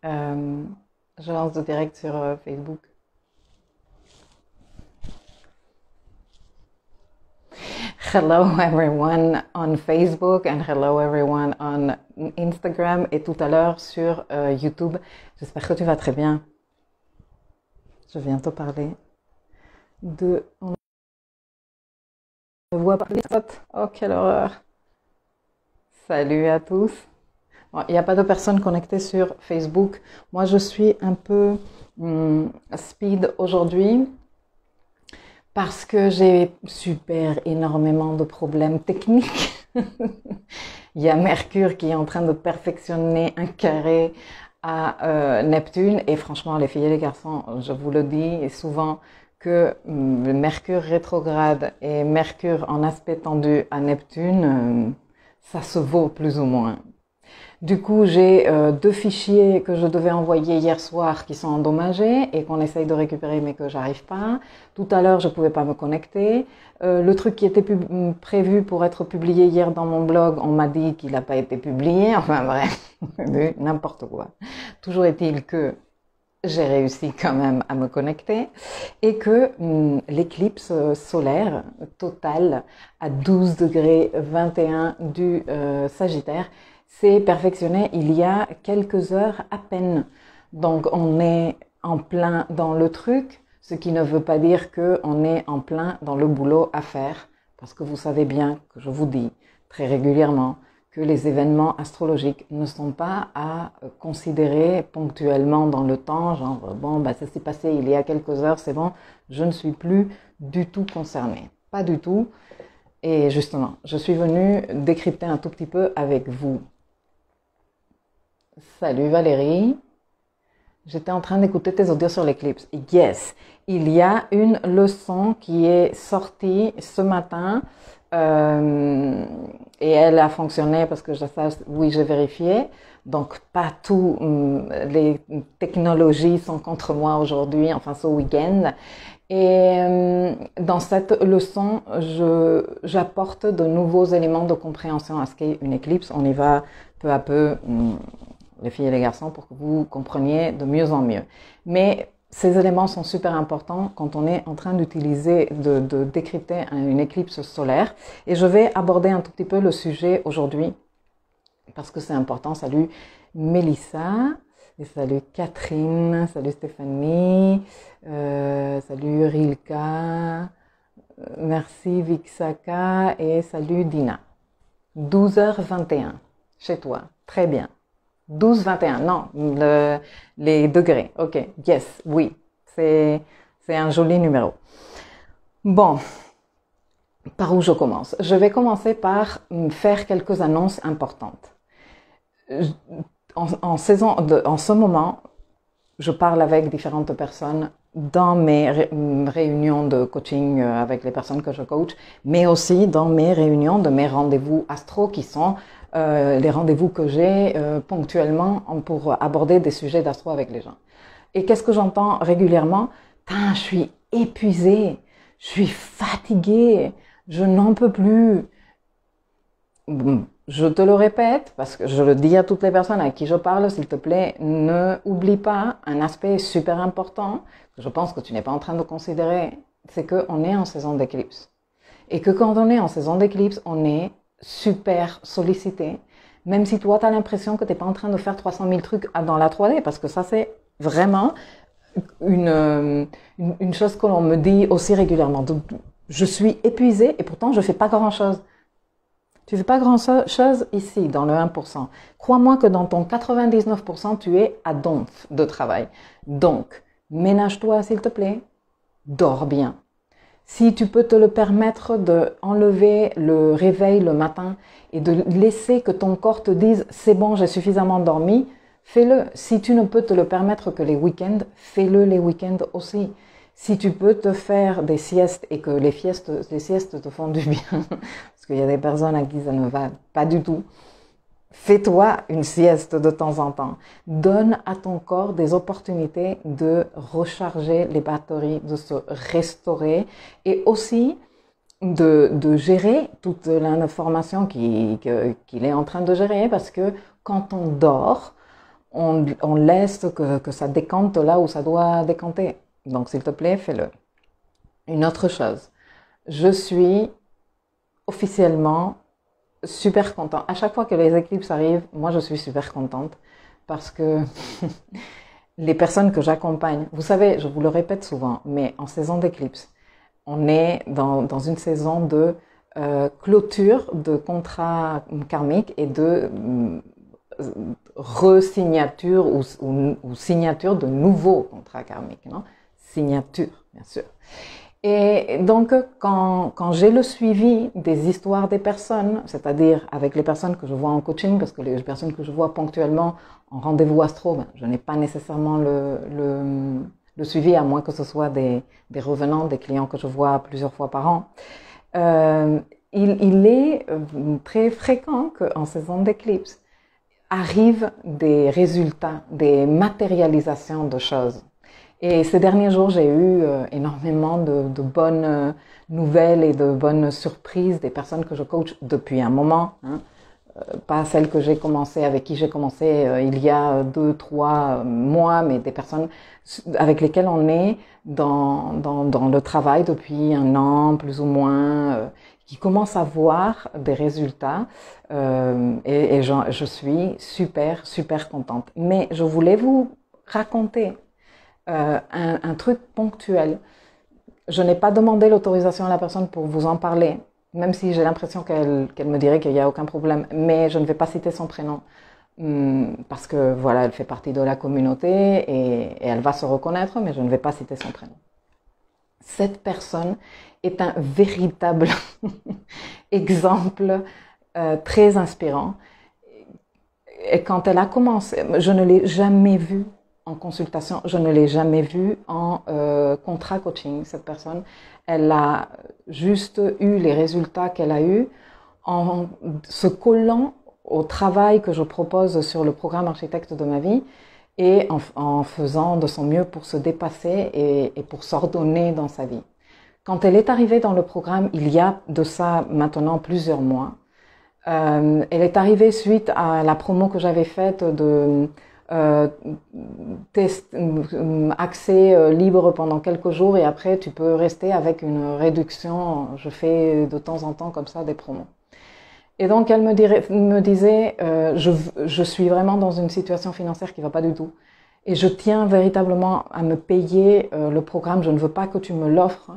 Euh, je lance le direct sur Facebook. Hello everyone on Facebook and hello everyone on Instagram et tout à l'heure sur YouTube. J'espère que tu vas très bien. Je viens te parler de... On me voit par les spots. Oh, quelle horreur. Salut à tous. Bon, il n'y a pas de personnes connectées sur Facebook. Moi, je suis un peu speed aujourd'hui parce que j'ai énormément de problèmes techniques. Il y a Mercure qui est en train de perfectionner un carré à Neptune. Et franchement, les filles et les garçons, je vous le dis souvent que le Mercure rétrograde et Mercure en aspect tendu à Neptune, ça se vaut plus ou moins. Du coup, j'ai deux fichiers que je devais envoyer hier soir qui sont endommagés et qu'on essaye de récupérer mais que j'arrive pas. Tout à l'heure, je pouvais pas me connecter. Le truc qui était prévu pour être publié hier dans mon blog, on m'a dit qu'il n'a pas été publié. Enfin bref, n'importe quoi. Toujours est-il que j'ai réussi quand même à me connecter et que l'éclipse solaire totale à 12 degrés 21 du Sagittaire s'est perfectionnée il y a quelques heures à peine. Donc on est en plein dans le truc, ce qui ne veut pas dire qu'on est en plein dans le boulot à faire, parce que vous savez bien que je vous dis très régulièrement que les événements astrologiques ne sont pas à considérer ponctuellement dans le temps, genre bon, bah, ça s'est passé il y a quelques heures, c'est bon, je ne suis plus du tout concernée. Pas du tout. Et justement, je suis venue décrypter un tout petit peu avec vous. Salut Valérie. J'étais en train d'écouter tes audios sur l'éclipse. Yes, il y a une leçon qui est sortie ce matin et elle a fonctionné parce que oui, j'ai vérifié. Donc, pas tout, les technologies sont contre moi aujourd'hui, enfin ce week-end. Et dans cette leçon, j'apporte de nouveaux éléments de compréhension à ce qu'est une éclipse. On y va peu à peu, les filles et les garçons, pour que vous compreniez de mieux en mieux. Mais ces éléments sont super importants quand on est en train d'utiliser, de décrypter une éclipse solaire. Et je vais aborder un tout petit peu le sujet aujourd'hui, parce que c'est important. Salut Mélissa, et salut Catherine, salut Stéphanie, salut Rilka, merci Vixaka, et salut Dina. 12h21, chez toi, très bien. 12-21, non, les degrés, ok, yes, oui, c'est un joli numéro. Bon, par où je commence? Je vais commencer par faire quelques annonces importantes. En ce moment, je parle avec différentes personnes dans mes réunions de coaching avec les personnes que je coach, mais aussi dans mes réunions de mes rendez-vous astro qui sont les rendez-vous que j'ai ponctuellement pour aborder des sujets d'astro avec les gens. Et qu'est-ce que j'entends régulièrement? Je suis épuisée, je suis fatiguée, je n'en peux plus. Je te le répète, parce que je le dis à toutes les personnes à qui je parle, s'il te plaît, ne oublie pas un aspect super important, que je pense que tu n'es pas en train de considérer, c'est qu'on est en saison d'éclipse. Et que quand on est en saison d'éclipse, on est super sollicité, même si toi, tu as l'impression que tu n'es pas en train de faire 300 000 trucs dans la 3D, parce que ça, c'est vraiment une chose que l'on me dit aussi régulièrement. Donc, je suis épuisée et pourtant, je ne fais pas grand-chose. Tu ne fais pas grand-chose ici, dans le 1%. Crois-moi que dans ton 99%, tu es à donf de travail. Donc, ménage-toi, s'il te plaît. Dors bien. Si tu peux te le permettre d'enlever le réveil le matin et de laisser que ton corps te dise « c'est bon, j'ai suffisamment dormi », fais-le. Si tu ne peux te le permettre que les week-ends, fais-le les week-ends aussi. Si tu peux te faire des siestes et que les siestes te font du bien, parce qu'il y a des personnes à qui ça ne va pas du tout, fais-toi une sieste de temps en temps. Donne à ton corps des opportunités de recharger les batteries, de se restaurer et aussi de gérer toute l'information qu'il est en train de gérer parce que quand on dort, on laisse que ça décante là où ça doit décanter. Donc, s'il te plaît, fais-le. Une autre chose, je suis officiellement super contente. À chaque fois que les éclipses arrivent, moi, je suis super contente parce que les personnes que j'accompagne, vous savez, je vous le répète souvent, mais en saison d'éclipse, on est dans une saison de clôture de contrats karmiques et de resignature ou signature de nouveaux contrats karmiques, non? Signature, bien sûr. Et donc, quand j'ai le suivi des histoires des personnes, c'est-à-dire avec les personnes que je vois en coaching, parce que les personnes que je vois ponctuellement en rendez-vous astro, ben, je n'ai pas nécessairement le suivi, à moins que ce soit des revenants, des clients que je vois plusieurs fois par an. Il est très fréquent qu'en saison d'éclipse arrivent des résultats, des matérialisations de choses. Et ces derniers jours, j'ai eu énormément de bonnes nouvelles et de bonnes surprises des personnes que je coach depuis un moment. Hein. Pas celles que j'ai commencé, avec qui j'ai commencé il y a 2-3 mois, mais des personnes avec lesquelles on est dans le travail depuis un an, plus ou moins, qui commencent à voir des résultats et je suis super contente. Mais je voulais vous raconter un truc ponctuel. Je n'ai pas demandé l'autorisation à la personne pour vous en parler, même si j'ai l'impression qu'elle me dirait qu'il n'y a aucun problème, mais je ne vais pas citer son prénom parce que voilà, elle fait partie de la communauté et elle va se reconnaître, mais je ne vais pas citer son prénom. Cette personne est un véritable exemple très inspirant. Et quand elle a commencé, je ne l'ai jamais vue en consultation, je ne l'ai jamais vue en contrat coaching. Cette personne, elle a juste eu les résultats qu'elle a eus en se collant au travail que je propose sur le programme Architecte de ma vie et en faisant de son mieux pour se dépasser et pour s'ordonner dans sa vie. Quand elle est arrivée dans le programme, il y a de ça maintenant plusieurs mois, elle est arrivée suite à la promo que j'avais faite de accès libre pendant quelques jours et après tu peux rester avec une réduction. Je fais de temps en temps comme ça des promos. Et donc elle me disait je suis vraiment dans une situation financière qui va pas du tout et je tiens véritablement à me payer le programme, je ne veux pas que tu me l'offres.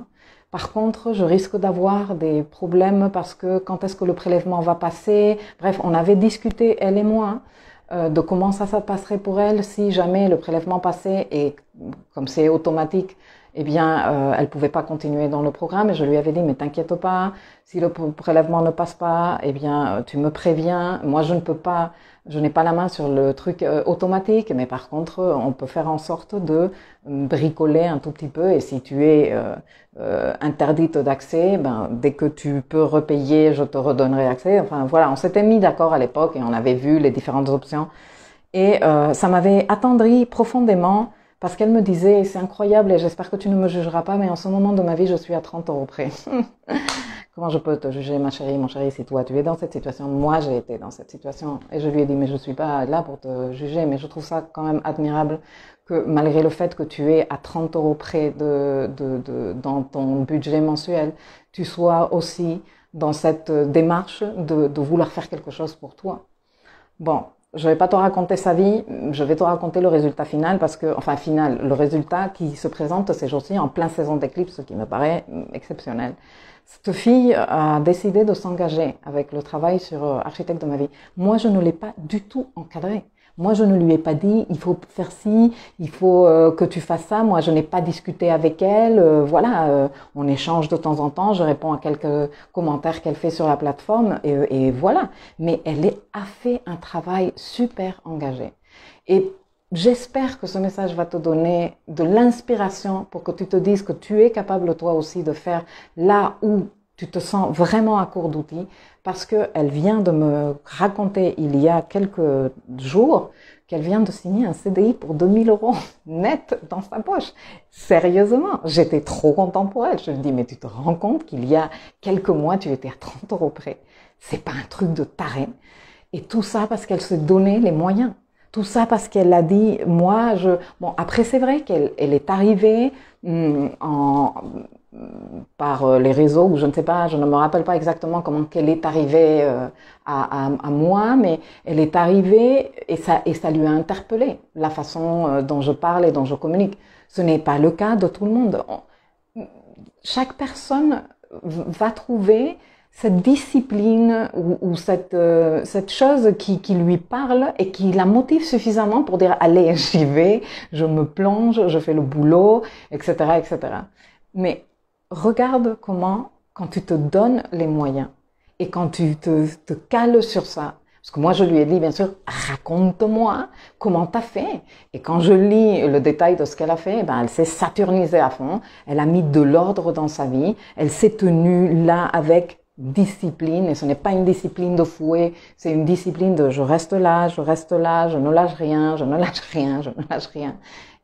Par contre, je risque d'avoir des problèmes parce que quand est-ce que le prélèvement va passer? Bref, on avait discuté, elle et moi, de comment ça passerait pour elle si jamais le prélèvement passait et comme c'est automatique, eh bien, elle pouvait pas continuer dans le programme et je lui avais dit, mais t'inquiète pas, si le prélèvement ne passe pas, eh bien, tu me préviens. Moi, je ne peux pas, je n'ai pas la main sur le truc automatique, mais par contre, on peut faire en sorte de bricoler un tout petit peu et si tu es interdite d'accès, ben, dès que tu peux repayer, je te redonnerai accès. Enfin, voilà, on s'était mis d'accord à l'époque et on avait vu les différentes options et ça m'avait attendri profondément. Parce qu'elle me disait, c'est incroyable et j'espère que tu ne me jugeras pas, mais en ce moment de ma vie, je suis à 30 € près. Comment je peux te juger, ma chérie, mon chéri, si toi tu es dans cette situation? Moi, j'ai été dans cette situation. Et je lui ai dit, mais je suis pas là pour te juger, mais je trouve ça quand même admirable que malgré le fait que tu es à 30 € près dans ton budget mensuel, tu sois aussi dans cette démarche de vouloir faire quelque chose pour toi. Bon. Je vais pas te raconter sa vie, je vais te raconter le résultat final parce que, enfin final, le résultat qui se présente ces jours-ci en plein saison d'éclipse, ce qui me paraît exceptionnel. Cette fille a décidé de s'engager avec le travail sur Architecte de ma vie. Moi, je ne l'ai pas du tout encadré. Moi, je ne lui ai pas dit, il faut faire ci, il faut que tu fasses ça. Moi, je n'ai pas discuté avec elle. Voilà, on échange de temps en temps. Je réponds à quelques commentaires qu'elle fait sur la plateforme et voilà. Mais elle a fait un travail super engagé. Et j'espère que ce message va te donner de l'inspiration pour que tu te dises que tu es capable toi aussi de faire là où tu te sens vraiment à court d'outils, parce qu'elle vient de me raconter il y a quelques jours qu'elle vient de signer un CDI pour 2000 € net dans sa poche. Sérieusement, j'étais trop contente pour elle. Je me dis, mais tu te rends compte qu'il y a quelques mois, tu étais à 30 € près. C'est pas un truc de taré. Et tout ça parce qu'elle se donnait les moyens. tout ça parce qu'elle a dit, bon, après c'est vrai qu'elle est arrivée par les réseaux, ou je ne sais pas, je ne me rappelle pas exactement comment qu'elle est arrivée à moi, mais elle est arrivée et ça lui a interpellé la façon dont je parle et dont je communique. Ce n'est pas le cas de tout le monde. Chaque personne va trouver cette discipline ou cette chose qui lui parle et qui la motive suffisamment pour dire allez, j'y vais, je me plonge, je fais le boulot, etc., etc. Mais regarde comment, quand tu te donnes les moyens et quand tu te cales sur ça, parce que moi je lui ai dit bien sûr, raconte-moi comment t'as fait. Et quand je lis le détail de ce qu'elle a fait, ben elle s'est saturnisée à fond, elle a mis de l'ordre dans sa vie, elle s'est tenue là avec discipline, et ce n'est pas une discipline de fouet, c'est une discipline de je reste là, je ne lâche rien, je ne lâche rien, je ne lâche rien.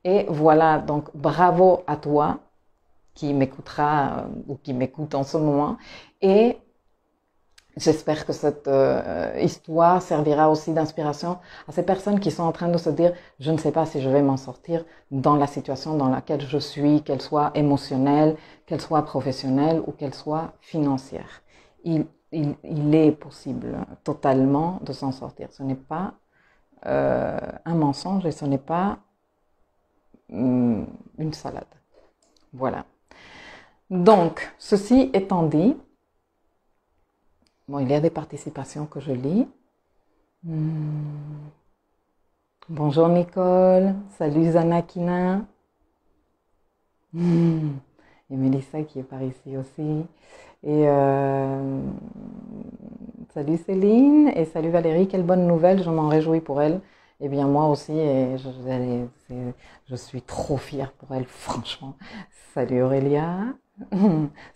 Et voilà, donc bravo à toi qui m'écoutera ou qui m'écoute en ce moment. Et j'espère que cette histoire servira aussi d'inspiration à ces personnes qui sont en train de se dire « Je ne sais pas si je vais m'en sortir dans la situation dans laquelle je suis, qu'elle soit émotionnelle, qu'elle soit professionnelle ou qu'elle soit financière. » Il est possible totalement de s'en sortir. Ce n'est pas un mensonge et ce n'est pas une salade. Voilà. Donc, ceci étant dit, bon, il y a des participations que je lis. Bonjour Nicole, salut Zanakina. Et Mélissa qui est par ici aussi. Et salut Céline et salut Valérie, quelle bonne nouvelle, je m'en réjouis pour elle. Eh bien moi aussi, et je suis trop fière pour elle, franchement. Salut Aurélia.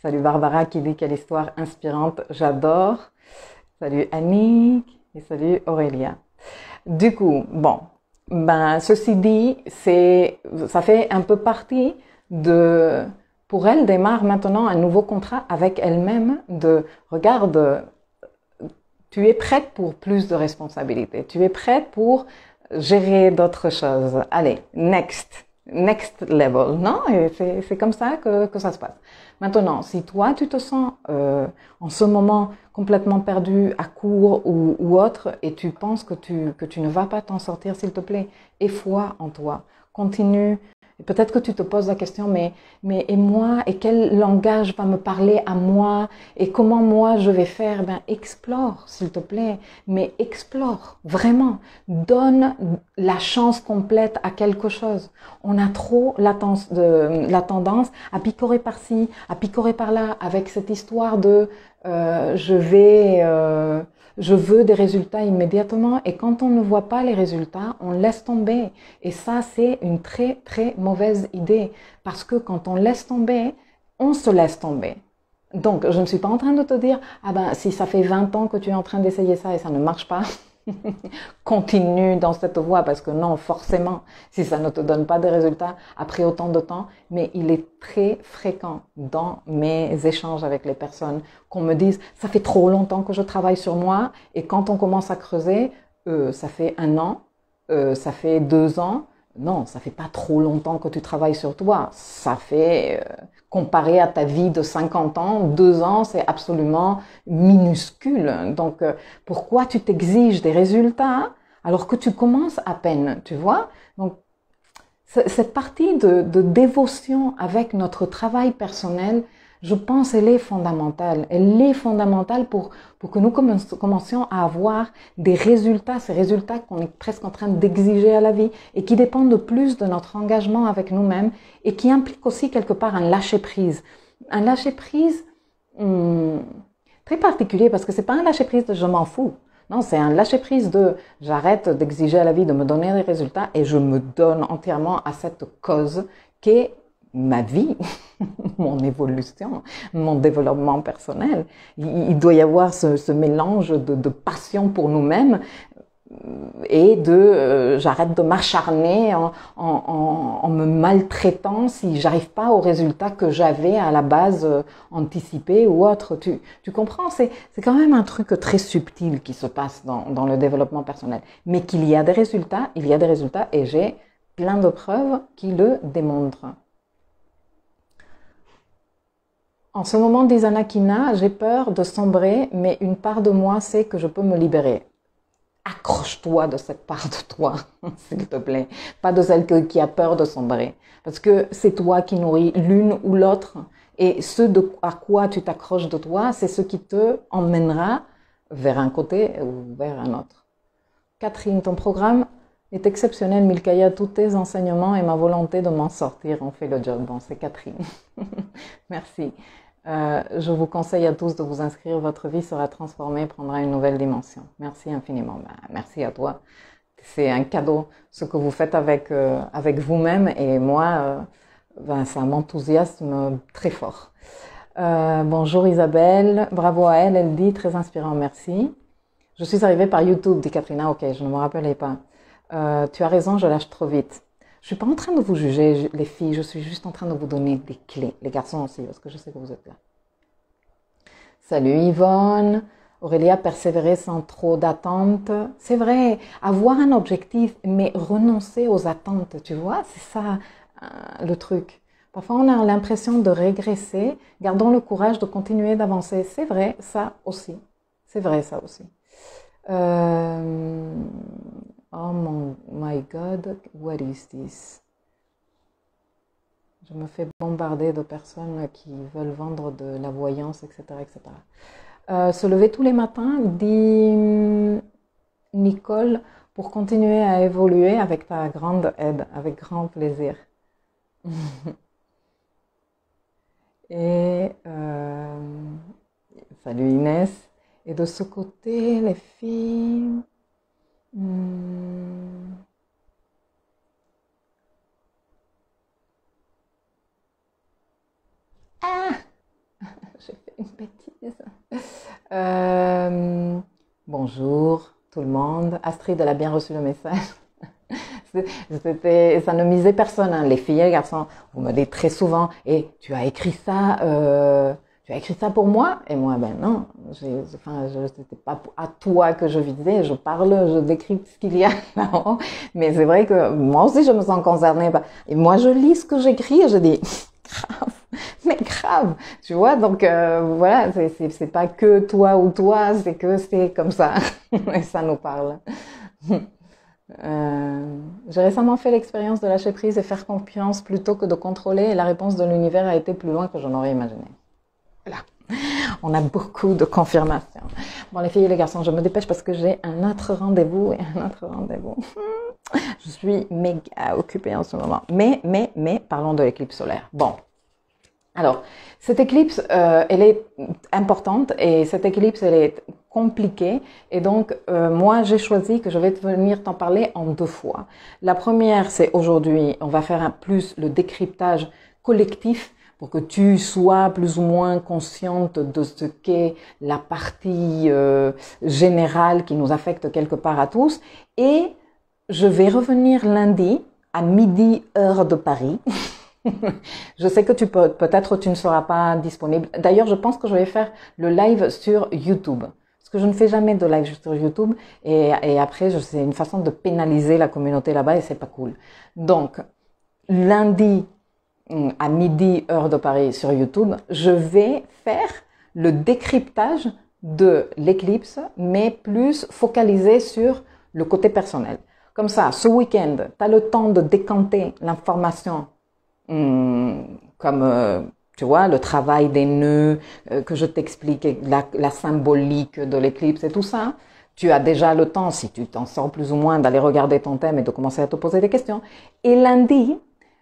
Salut Barbara qui dit quelle histoire inspirante, j'adore. Salut Annick et salut Aurélia. Du coup, bon, ben ceci dit, ça fait un peu partie pour elle démarre maintenant un nouveau contrat avec elle-même regarde, tu es prête pour plus de responsabilités, tu es prête pour gérer d'autres choses. Allez, next level, non? Et c'est comme ça que ça se passe. Maintenant, si toi, tu te sens en ce moment complètement perdu, à court ou autre, et tu penses que tu ne vas pas t'en sortir, s'il te plaît, aie foi en toi. Continue. Et peut-être que tu te poses la question, mais et moi, et quel langage va me parler à moi, et comment moi je vais faire? Ben, explore, s'il te plaît, mais explore, vraiment. Donne la chance complète à quelque chose. On a trop la tendance à picorer par-ci, à picorer par-là, avec cette histoire de je veux des résultats immédiatement, et quand on ne voit pas les résultats, on laisse tomber. Et ça, c'est une très, très mauvaise idée. Parce que quand on laisse tomber, on se laisse tomber. Donc, je ne suis pas en train de te dire, ah ben, si ça fait 20 ans que tu es en train d'essayer ça et ça ne marche pas, continue dans cette voie, parce que non, forcément, si ça ne te donne pas de résultats après autant de temps, mais il est très fréquent dans mes échanges avec les personnes qu'on me dise, ça fait trop longtemps que je travaille sur moi, et quand on commence à creuser, ça fait 1 an, ça fait 2 ans, non, ça fait pas trop longtemps que tu travailles sur toi, ça fait, comparé à ta vie de 50 ans, 2 ans, c'est absolument minuscule. Donc, pourquoi tu t'exiges des résultats alors que tu commences à peine, tu vois? Donc, cette partie de dévotion avec notre travail personnel, je pense elle est fondamentale. Elle est fondamentale pour que nous commencions à avoir des résultats, ces résultats qu'on est presque en train d'exiger à la vie et qui dépendent plus de notre engagement avec nous-mêmes et qui impliquent aussi quelque part un lâcher-prise. Un lâcher-prise très particulier parce que c'est pas un lâcher-prise de je m'en fous. Non, c'est un lâcher-prise de j'arrête d'exiger à la vie de me donner des résultats et je me donne entièrement à cette cause qu'est ma vie, mon évolution, mon développement personnel. Il doit y avoir ce mélange de passion pour nous-mêmes et de j'arrête de m'acharner en me maltraitant si j'arrive pas au résultat que j'avais à la base anticipé ou autre. Tu comprends, c'est quand même un truc très subtil qui se passe dans le développement personnel, mais qu'il y a des résultats, il y a des résultats et j'ai plein de preuves qui le démontrent. En ce moment, dit Anakina, j'ai peur de sombrer, mais une part de moi sait que je peux me libérer. Accroche-toi de cette part de toi, s'il te plaît. Pas de celle qui a peur de sombrer. Parce que c'est toi qui nourris l'une ou l'autre. Et ce à quoi tu t'accroches de toi, c'est ce qui te emmènera vers un côté ou vers un autre. Catherine, ton programme est exceptionnel, Milkaya. Tous tes enseignements et ma volonté de m'en sortir ont fait le job. Bon, c'est Catherine. Merci. Je vous conseille à tous de vous inscrire. Votre vie sera transformée, prendra une nouvelle dimension. Merci infiniment. Merci à toi. C'est un cadeau ce que vous faites avec vous-même et moi, ça m'enthousiasme très fort. Bonjour Isabelle, bravo à elle. Elle dit très inspirant. Merci. Je suis arrivée par YouTube, dit Katrina. Ok, je ne me rappelais pas. Tu as raison, je lâche trop vite. Je suis pas en train de vous juger, les filles, je suis juste en train de vous donner des clés. Les garçons aussi, parce que je sais que vous êtes là. Salut Yvonne. Aurélia, persévérer sans trop d'attentes. C'est vrai, avoir un objectif, mais renoncer aux attentes, tu vois, c'est ça le truc. Parfois, on a l'impression de régresser. Gardons le courage de continuer d'avancer. C'est vrai, ça aussi. C'est vrai, ça aussi. Oh my God, what is this? Je me fais bombarder de personnes qui veulent vendre de la voyance, etc., etc. Se lever tous les matins, dit Nicole, pour continuer à évoluer avec ta grande aide, avec grand plaisir. Et salut Inès. Et de ce côté, les filles... Ah, j'ai fait une bêtise. Bonjour tout le monde. Astrid, elle a bien reçu le message. Ça ne misait personne, hein. Les filles et les garçons, vous me dites très souvent, et tu as écrit ça pour moi? Et moi, ben non, c'était pas à toi que je visais, je décris ce qu'il y a là-haut, mais c'est vrai que moi aussi je me sens concernée. Et moi je lis ce que j'écris et je dis, grave, mais grave, tu vois, donc voilà, c'est pas que toi ou toi, c'est que c'est comme ça, et ça nous parle. J'ai récemment fait l'expérience de lâcher prise et faire confiance plutôt que de contrôler, et la réponse de l'univers a été plus loin que je n'aurais imaginé. Voilà. On a beaucoup de confirmations. Bon, les filles et les garçons, je me dépêche parce que j'ai un autre rendez-vous et un autre rendez-vous. Je suis méga occupée en ce moment. Mais, parlons de l'éclipse solaire. Bon. Alors, cette éclipse, elle est importante et cette éclipse, elle est compliquée. Et donc, moi, j'ai choisi que je vais venir t'en parler en 2 fois. La première, c'est aujourd'hui, on va faire plus le décryptage collectif pour que tu sois plus ou moins consciente de ce qu'est la partie générale qui nous affecte quelque part à tous. Et je vais revenir lundi à midi, heure de Paris. Je sais que peut-être tu ne seras pas disponible. D'ailleurs, je pense que je vais faire le live sur YouTube. Parce que je ne fais jamais de live sur YouTube. Et après, c'est une façon de pénaliser la communauté là-bas et c'est pas cool. Donc, lundi, à midi, heure de Paris sur YouTube, je vais faire le décryptage de l'éclipse, mais plus focalisé sur le côté personnel. Comme ça, ce week-end, tu as le temps de décanter l'information, comme, tu vois, le travail des nœuds, que je t'explique, la symbolique de l'éclipse et tout ça. Tu as déjà le temps, si tu t'en sors plus ou moins, d'aller regarder ton thème et de commencer à te poser des questions. Et lundi,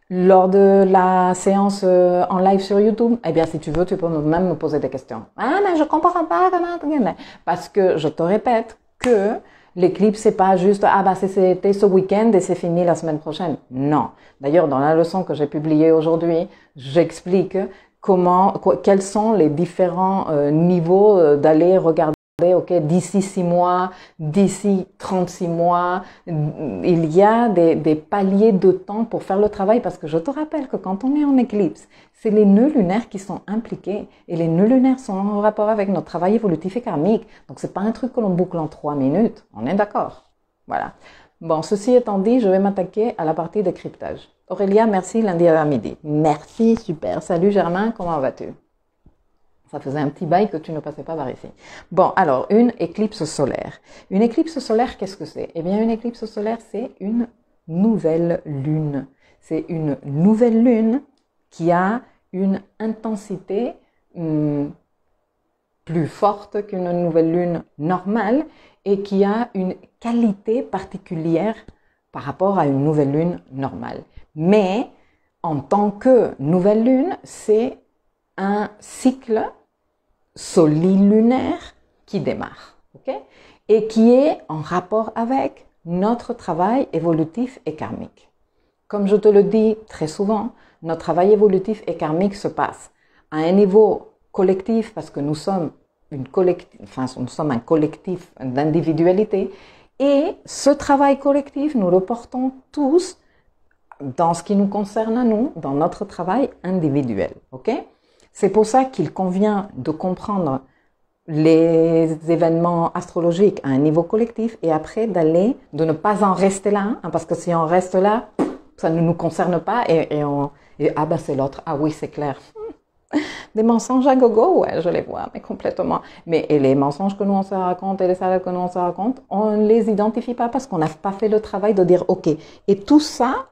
lors de la séance en live sur YouTube, eh bien, si tu veux, tu peux même me poser des questions. Ah, mais je comprends pas comment. Parce que je te répète que l'éclipse, c'est pas juste, c'était ce week-end et c'est fini la semaine prochaine. Non. D'ailleurs, dans la leçon que j'ai publiée aujourd'hui, j'explique quels sont les différents niveaux d'aller regarder ok, d'ici 6 mois, d'ici 36 mois, il y a des paliers de temps pour faire le travail parce que je te rappelle que quand on est en éclipse, c'est les nœuds lunaires qui sont impliqués et les nœuds lunaires sont en rapport avec notre travail évolutif et karmique. Donc c'est pas un truc que l'on boucle en 3 minutes, on est d'accord. Voilà. Bon, ceci étant dit, je vais m'attaquer à la partie décryptage. Aurélia, merci, lundi à midi. Merci, super. Salut Germain, comment vas-tu? Ça faisait un petit bail que tu ne passais pas par ici. Bon, alors, une éclipse solaire. Une éclipse solaire, qu'est-ce que c'est? Eh bien, une éclipse solaire, c'est une nouvelle lune. C'est une nouvelle lune qui a une intensité plus forte qu'une nouvelle lune normale et qui a une qualité particulière par rapport à une nouvelle lune normale. Mais, en tant que nouvelle lune, c'est un cycle solilunaire qui démarre, ok? Et qui est en rapport avec notre travail évolutif et karmique. Comme je te le dis très souvent, notre travail évolutif et karmique se passe à un niveau collectif parce que nous sommes nous sommes un collectif d'individualité et ce travail collectif, nous le portons tous dans ce qui nous concerne à nous, dans notre travail individuel, ok? C'est pour ça qu'il convient de comprendre les événements astrologiques à un niveau collectif et après de ne pas en rester là, hein, parce que si on reste là, ça ne nous concerne pas et ah ben c'est l'autre, ah oui c'est clair. Des mensonges à gogo, ouais, je les vois, mais complètement. Et les mensonges que nous on se raconte et les salades que nous on se raconte, on ne les identifie pas parce qu'on n'a pas fait le travail de dire ok. Et tout ça,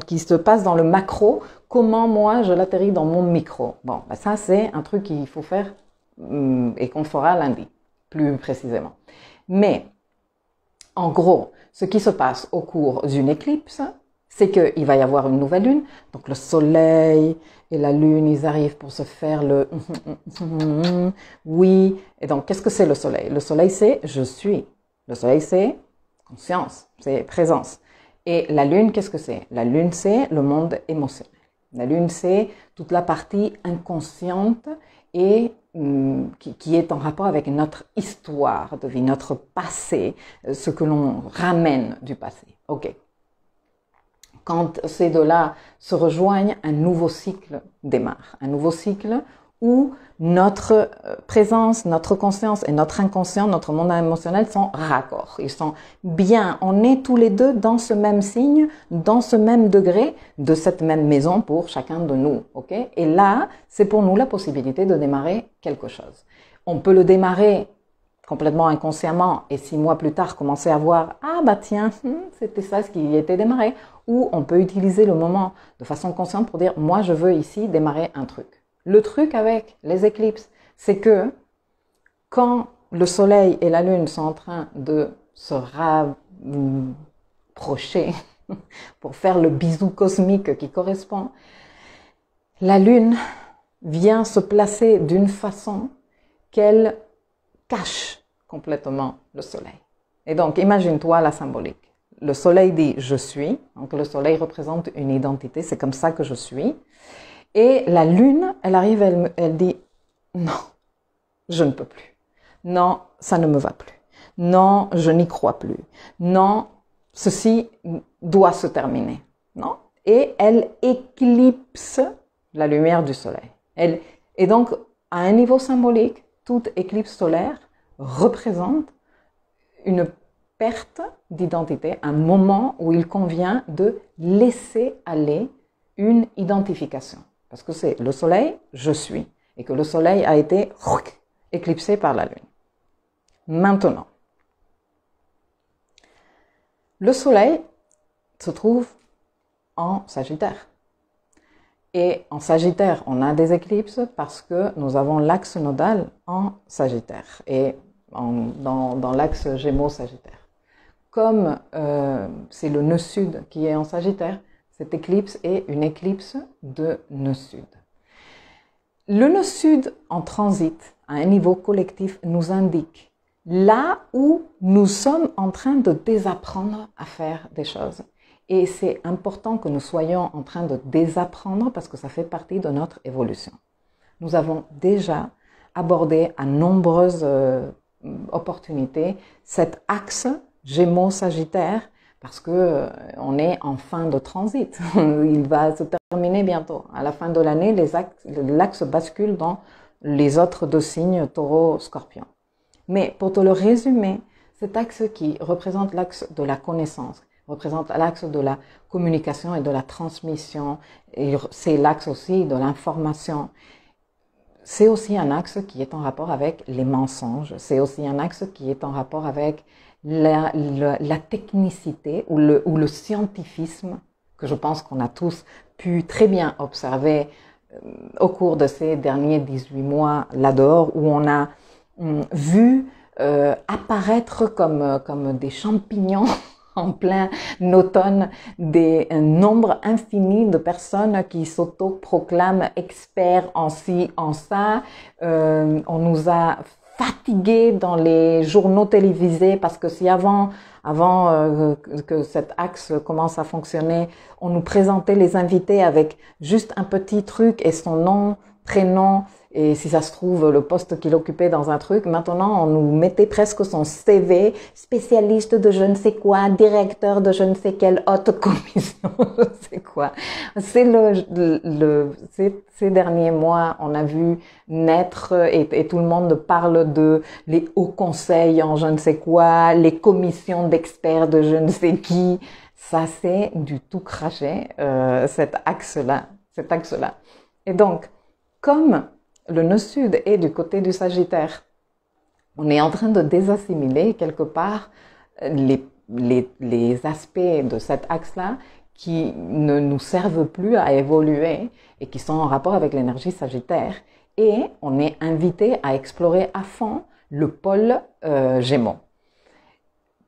qui se passe dans le macro, comment moi je l'atterris dans mon micro. Bon, ben ça c'est un truc qu'il faut faire et qu'on fera lundi, plus précisément. Mais, en gros, ce qui se passe au cours d'une éclipse, c'est qu'il va y avoir une nouvelle lune, donc le soleil et la lune, ils arrivent pour se faire le oui. Et donc, qu'est-ce que c'est le soleil? Le soleil, c'est je suis. Le soleil, c'est conscience, c'est présence. Et la lune, qu'est-ce que c'est? La lune, c'est le monde émotionnel. La lune, c'est toute la partie inconsciente et qui est en rapport avec notre histoire de vie, notre passé, ce que l'on ramène du passé. Ok. Quand ces deux-là se rejoignent, un nouveau cycle démarre. Un nouveau cycle où notre présence, notre conscience et notre inconscient, notre monde émotionnel sont raccords. Ils sont bien, on est tous les deux dans ce même signe, dans ce même degré de cette même maison pour chacun de nous. Ok? Et là, c'est pour nous la possibilité de démarrer quelque chose. On peut le démarrer complètement inconsciemment et 6 mois plus tard commencer à voir « Ah bah tiens, c'était ça ce qui était démarré » ou on peut utiliser le moment de façon consciente pour dire « Moi je veux ici démarrer un truc ». Le truc avec les éclipses, c'est que quand le soleil et la lune sont en train de se rapprocher pour faire le bisou cosmique qui correspond, la lune vient se placer d'une façon qu'elle cache complètement le soleil. Et donc, imagine-toi la symbolique. Le soleil dit « je suis », donc le soleil représente une identité, c'est comme ça que je suis. Et la lune, elle arrive, elle dit « non, je ne peux plus. Non, ça ne me va plus. Non, je n'y crois plus. Non, ceci doit se terminer. » Non? Et elle éclipse la lumière du soleil. Et donc, à un niveau symbolique, toute éclipse solaire représente une perte d'identité, un moment où il convient de laisser aller une identification. Parce que c'est le soleil, je suis, et que le soleil a été éclipsé par la lune. Maintenant, le soleil se trouve en Sagittaire. Et en Sagittaire, on a des éclipses parce que nous avons l'axe nodal en Sagittaire et dans l'axe Gémeaux-Sagittaire. Comme c'est le nœud sud qui est en Sagittaire, cette éclipse est une éclipse de nœud sud. Le nœud sud en transit à un niveau collectif nous indique là où nous sommes en train de désapprendre à faire des choses. Et c'est important que nous soyons en train de désapprendre parce que ça fait partie de notre évolution. Nous avons déjà abordé à nombreuses opportunités cet axe Gémeaux-Sagittaire parce que on est en fin de transit. Il va se terminer bientôt. À la fin de l'année, l'axe bascule dans les autres deux signes, Taureau-Scorpion. Mais pour te le résumer, cet axe qui représente l'axe de la connaissance, représente l'axe de la communication et de la transmission, et c'est l'axe aussi de l'information. C'est aussi un axe qui est en rapport avec les mensonges, c'est aussi un axe qui est en rapport avec la technicité ou le scientifisme que je pense qu'on a tous pu très bien observer au cours de ces derniers 18 mois là-dehors, où on a vu apparaître comme des champignons en plein automne un nombre infini de personnes qui s'auto-proclament experts en ci, en ça. On nous a fatigués dans les journaux télévisés parce que si avant que cet axe commence à fonctionner, on nous présentait les invités avec juste un petit truc et son nom, prénom, et si ça se trouve, le poste qu'il occupait dans un truc. Maintenant, on nous mettait presque son CV, spécialiste de je ne sais quoi, directeur de je ne sais quelle haute commission, je ne sais quoi. C'est ces derniers mois, on a vu naître, et tout le monde parle de les hauts conseils en je ne sais quoi, les commissions d'experts de je ne sais qui. Ça, c'est du tout craché, cet axe-là. Et donc, comme le nœud sud est du côté du Sagittaire, on est en train de désassimiler quelque part les aspects de cet axe-là qui ne nous servent plus à évoluer et qui sont en rapport avec l'énergie Sagittaire. Et on est invité à explorer à fond le pôle Gémeaux.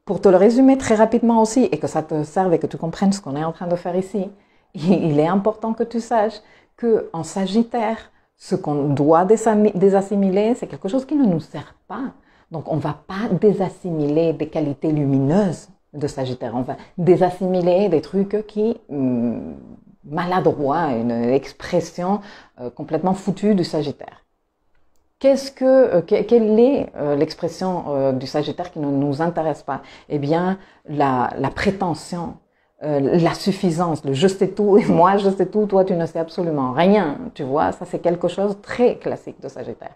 Pour te le résumer très rapidement aussi, et que ça te serve et que tu comprennes ce qu'on est en train de faire ici, il est important que tu saches que en Sagittaire, ce qu'on doit désassimiler, c'est quelque chose qui ne nous sert pas. Donc, on ne va pas désassimiler des qualités lumineuses de Sagittaire. On va désassimiler des trucs qui, maladroits, une expression complètement foutue du Sagittaire. Quelle est l'expression du Sagittaire qui ne nous intéresse pas? Eh bien, la prétention, la suffisance, le je sais tout et moi je sais tout, toi tu ne sais absolument rien, tu vois, ça c'est quelque chose de très classique de Sagittaire.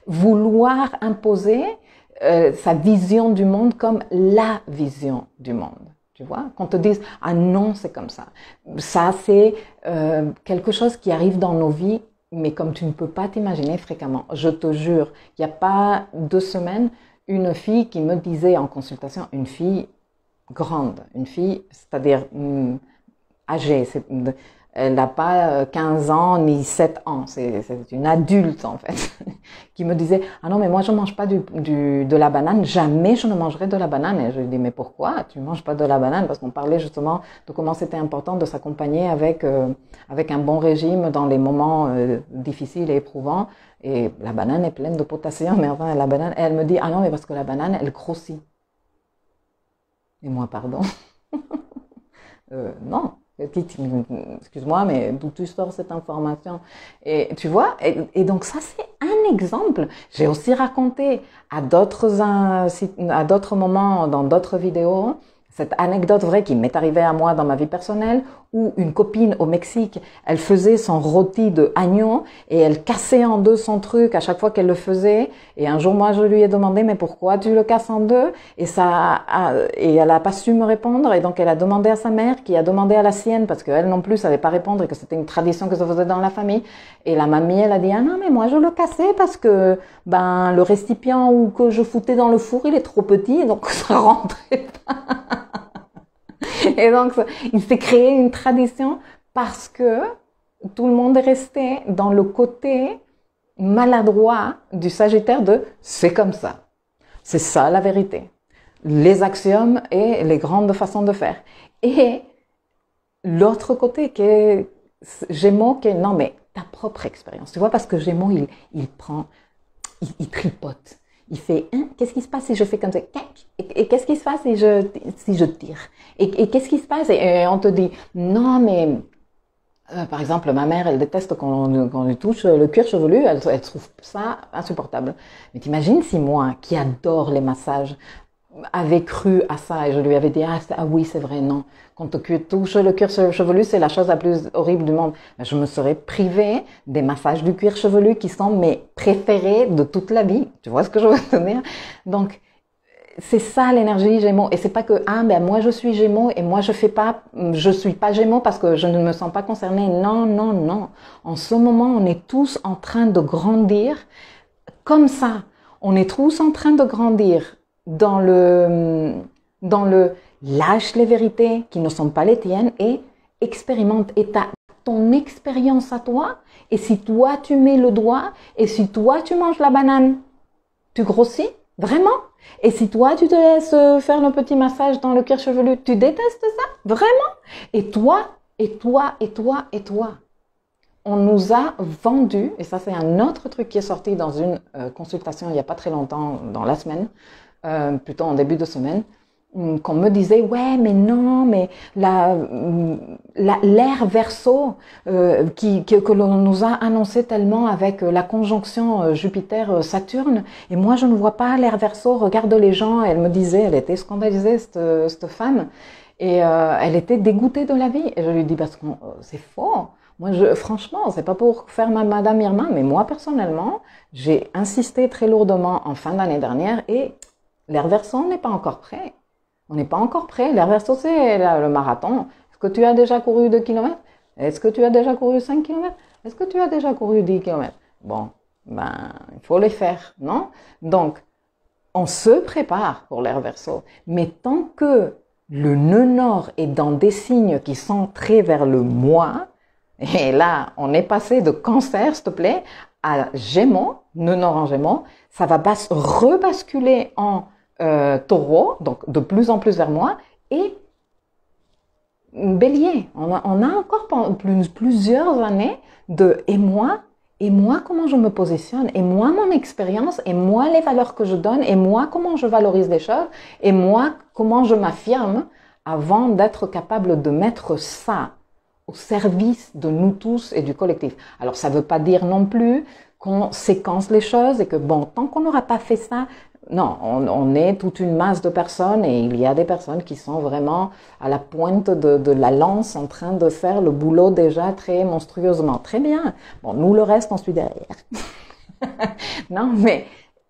Vouloir imposer sa vision du monde comme la vision du monde, tu vois, qu'on te dise ah non c'est comme ça. Ça c'est quelque chose qui arrive dans nos vies, mais comme tu ne peux pas t'imaginer fréquemment. Je te jure, il n'y a pas 2 semaines, une fille qui me disait en consultation, une fille grande, une fille, c'est-à-dire âgée, elle n'a pas 15 ans ni 7 ans, c'est une adulte en fait, qui me disait « Ah non mais moi je ne mange pas de la banane, jamais je ne mangerai de la banane ». Et je lui dis « Mais pourquoi tu ne manges pas de la banane ?» Parce qu'on parlait justement de comment c'était important de s'accompagner avec un bon régime dans les moments difficiles et éprouvants. Et la banane est pleine de potassium, mais enfin la banane, elle me dit « Ah non mais parce que la banane elle grossit ». Et moi, pardon. Non, excuse-moi, mais d'où tu sors cette information? Et tu vois, et donc ça c'est un exemple. J'ai aussi raconté à d'autres moments, dans d'autres vidéos, cette anecdote vraie qui m'est arrivée à moi dans ma vie personnelle, où une copine au Mexique, elle faisait son rôti de agneau et elle cassait en deux son truc à chaque fois qu'elle le faisait. Et un jour, moi, je lui ai demandé, mais pourquoi tu le casses en deux? Et elle a pas su me répondre. Et donc, elle a demandé à sa mère, qui a demandé à la sienne, parce qu'elle non plus savait pas répondre et que c'était une tradition que se faisait dans la famille. Et la mamie, elle a dit, ah non, mais moi, je le cassais parce que, le récipient ou que je foutais dans le four, il est trop petit, donc ça rentrait pas. Et donc, il s'est créé une tradition parce que tout le monde est resté dans le côté maladroit du Sagittaire de « c'est comme ça ». C'est ça la vérité. Les axiomes et les grandes façons de faire. Et l'autre côté qui est Gémeaux, qui est non mais ta propre expérience. Tu vois, parce que Gémeaux, il tripote. Il fait, qu'est-ce qui se passe si je fais comme ça? Et qu'est-ce qui se passe si je tire? Et qu'est-ce qui se passe? Et on te dit, non, mais Par exemple, ma mère, elle déteste quand on lui touche le cuir chevelu, elle trouve ça insupportable. Mais t'imagines si moi, qui adore les massages, avait cru à ça et je lui avais dit ah oui c'est vrai non quand tu touches le cuir chevelu c'est la chose la plus horrible du monde, je me serais privée des massages du cuir chevelu qui sont mes préférés de toute la vie, tu vois ce que je veux te dire. Donc c'est ça l'énergie Gémeaux, et c'est pas que moi je suis Gémeaux et moi je suis pas Gémeaux parce que je ne me sens pas concernée. Non non non, en ce moment on est tous en train de grandir comme ça, on est tous en train de grandir dans le lâche les vérités qui ne sont pas les tiennes et expérimente. Et ton expérience à toi, et si toi tu mets le doigt, et si toi tu manges la banane, tu grossis vraiment. Et si toi tu te laisses faire le petit massage dans le cuir chevelu, tu détestes ça vraiment. Et toi, et toi, et toi, et toi. On nous a vendu, et ça c'est un autre truc qui est sorti dans une consultation il n'y a pas très longtemps, dans la semaine, plutôt en début de semaine, qu'on me disait ouais mais non mais l'ère Verseau que l'on nous a annoncé tellement avec la conjonction Jupiter-Saturne, et moi je ne vois pas l'ère Verseau, regarde les gens. Elle me disait, elle était scandalisée cette femme, et elle était dégoûtée de la vie, et je lui dis parce que c'est faux. Moi, franchement, c'est pas pour faire Madame Irma, mais moi personnellement, j'ai insisté très lourdement en fin d'année dernière, et l'ère Verseau n'est pas encore prêt. On n'est pas encore prêt. L'ère Verseau, c'est le marathon. Est-ce que tu as déjà couru 2 km? Est-ce que tu as déjà couru 5 km? Est-ce que tu as déjà couru 10 km? Bon, il faut les faire, non? Donc, on se prépare pour l'ère Verseau. Mais tant que le nœud nord est dans des signes qui sont très vers le moi, et là, on est passé de Cancer, s'il te plaît, à Gémeaux, nœud nord en Gémeaux, ça va rebasculer en Taureau, donc de plus en plus vers moi, et Bélier. On a encore plusieurs années et moi, comment je me positionne, et moi, mon expérience, et moi, les valeurs que je donne, et moi, comment je valorise les choses, et moi, comment je m'affirme avant d'être capable de mettre ça au service de nous tous et du collectif. Alors, ça ne veut pas dire non plus qu'on séquence les choses et que, bon, tant qu'on n'aura pas fait ça, non, on est toute une masse de personnes, et il y a des personnes qui sont vraiment à la pointe de la lance en train de faire le boulot déjà très monstrueusement. Très bien. Bon, nous, le reste, on suit derrière. Non, mais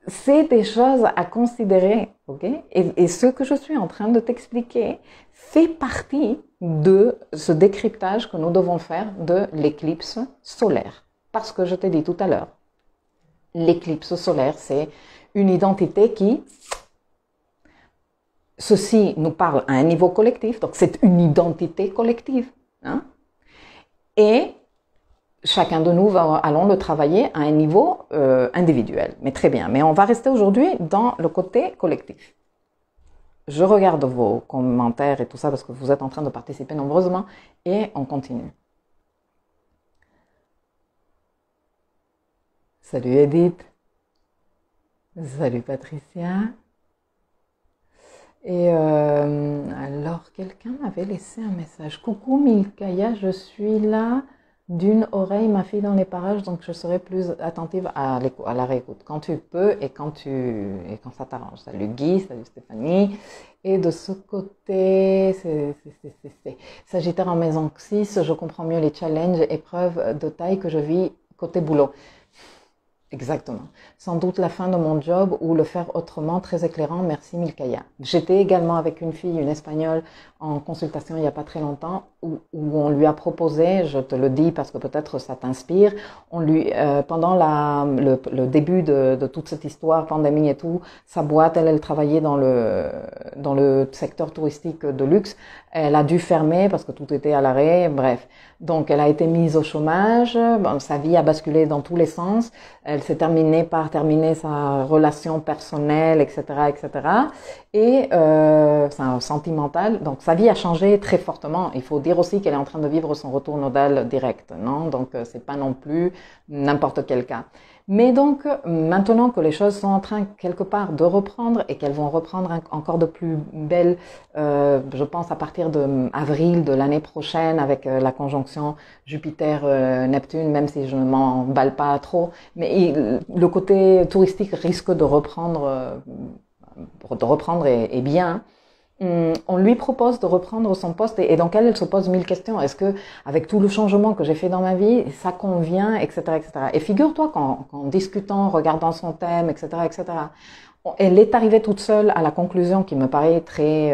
c'est des choses à considérer, ok? Et ce que je suis en train de t'expliquer fait partie de ce décryptage que nous devons faire de l'éclipse solaire. Parce que je t'ai dit tout à l'heure, l'éclipse solaire, c'est une identité qui, ceci nous parle à un niveau collectif, donc c'est une identité collective, hein? Et chacun de nous allons le travailler à un niveau individuel. Mais très bien, mais on va rester aujourd'hui dans le côté collectif. Je regarde vos commentaires et tout ça parce que vous êtes en train de participer nombreusement, et on continue. Salut Edith. Salut Patricia. Et alors, quelqu'un m'avait laissé un message. Coucou Milkaya, je suis là d'une oreille, ma fille dans les parages, donc je serai plus attentive à la réécoute quand tu peux et quand ça t'arrange. Salut Guy, salut Stéphanie. Et de ce côté, c'est Sagittaire en maison 6, je comprends mieux les challenges, épreuves de taille que je vis côté boulot. Exactement. Sans doute la fin de mon job ou le faire autrement, très éclairant. Merci Milkaya. J'étais également avec une fille, une Espagnole, en consultation il n'y a pas très longtemps, où on lui a proposé, je te le dis parce que peut-être ça t'inspire, pendant le début de toute cette histoire, pandémie et tout, sa boîte, elle travaillait dans le secteur touristique de luxe. Elle a dû fermer parce que tout était à l'arrêt, bref. Donc, elle a été mise au chômage, sa vie a basculé dans tous les sens, elle s'est terminée par terminer sa relation personnelle, etc., etc. Et c'est sentimental, donc sa vie a changé très fortement. Il faut dire aussi qu'elle est en train de vivre son retour nodal direct, non? Donc, c'est pas non plus n'importe quel cas. Mais donc, maintenant que les choses sont en train quelque part de reprendre et qu'elles vont reprendre encore de plus belle, je pense à partir de avril de l'année prochaine avec la conjonction Jupiter-Neptune, même si je ne m'emballe pas trop, mais le côté touristique risque de reprendre et bien. On lui propose de reprendre son poste et donc elle se pose 1000 questions. Est-ce que, avec tout le changement que j'ai fait dans ma vie, ça convient, etc., etc. Et figure-toi qu'en discutant, regardant son thème, etc., etc., elle est arrivée toute seule à la conclusion qui me paraît très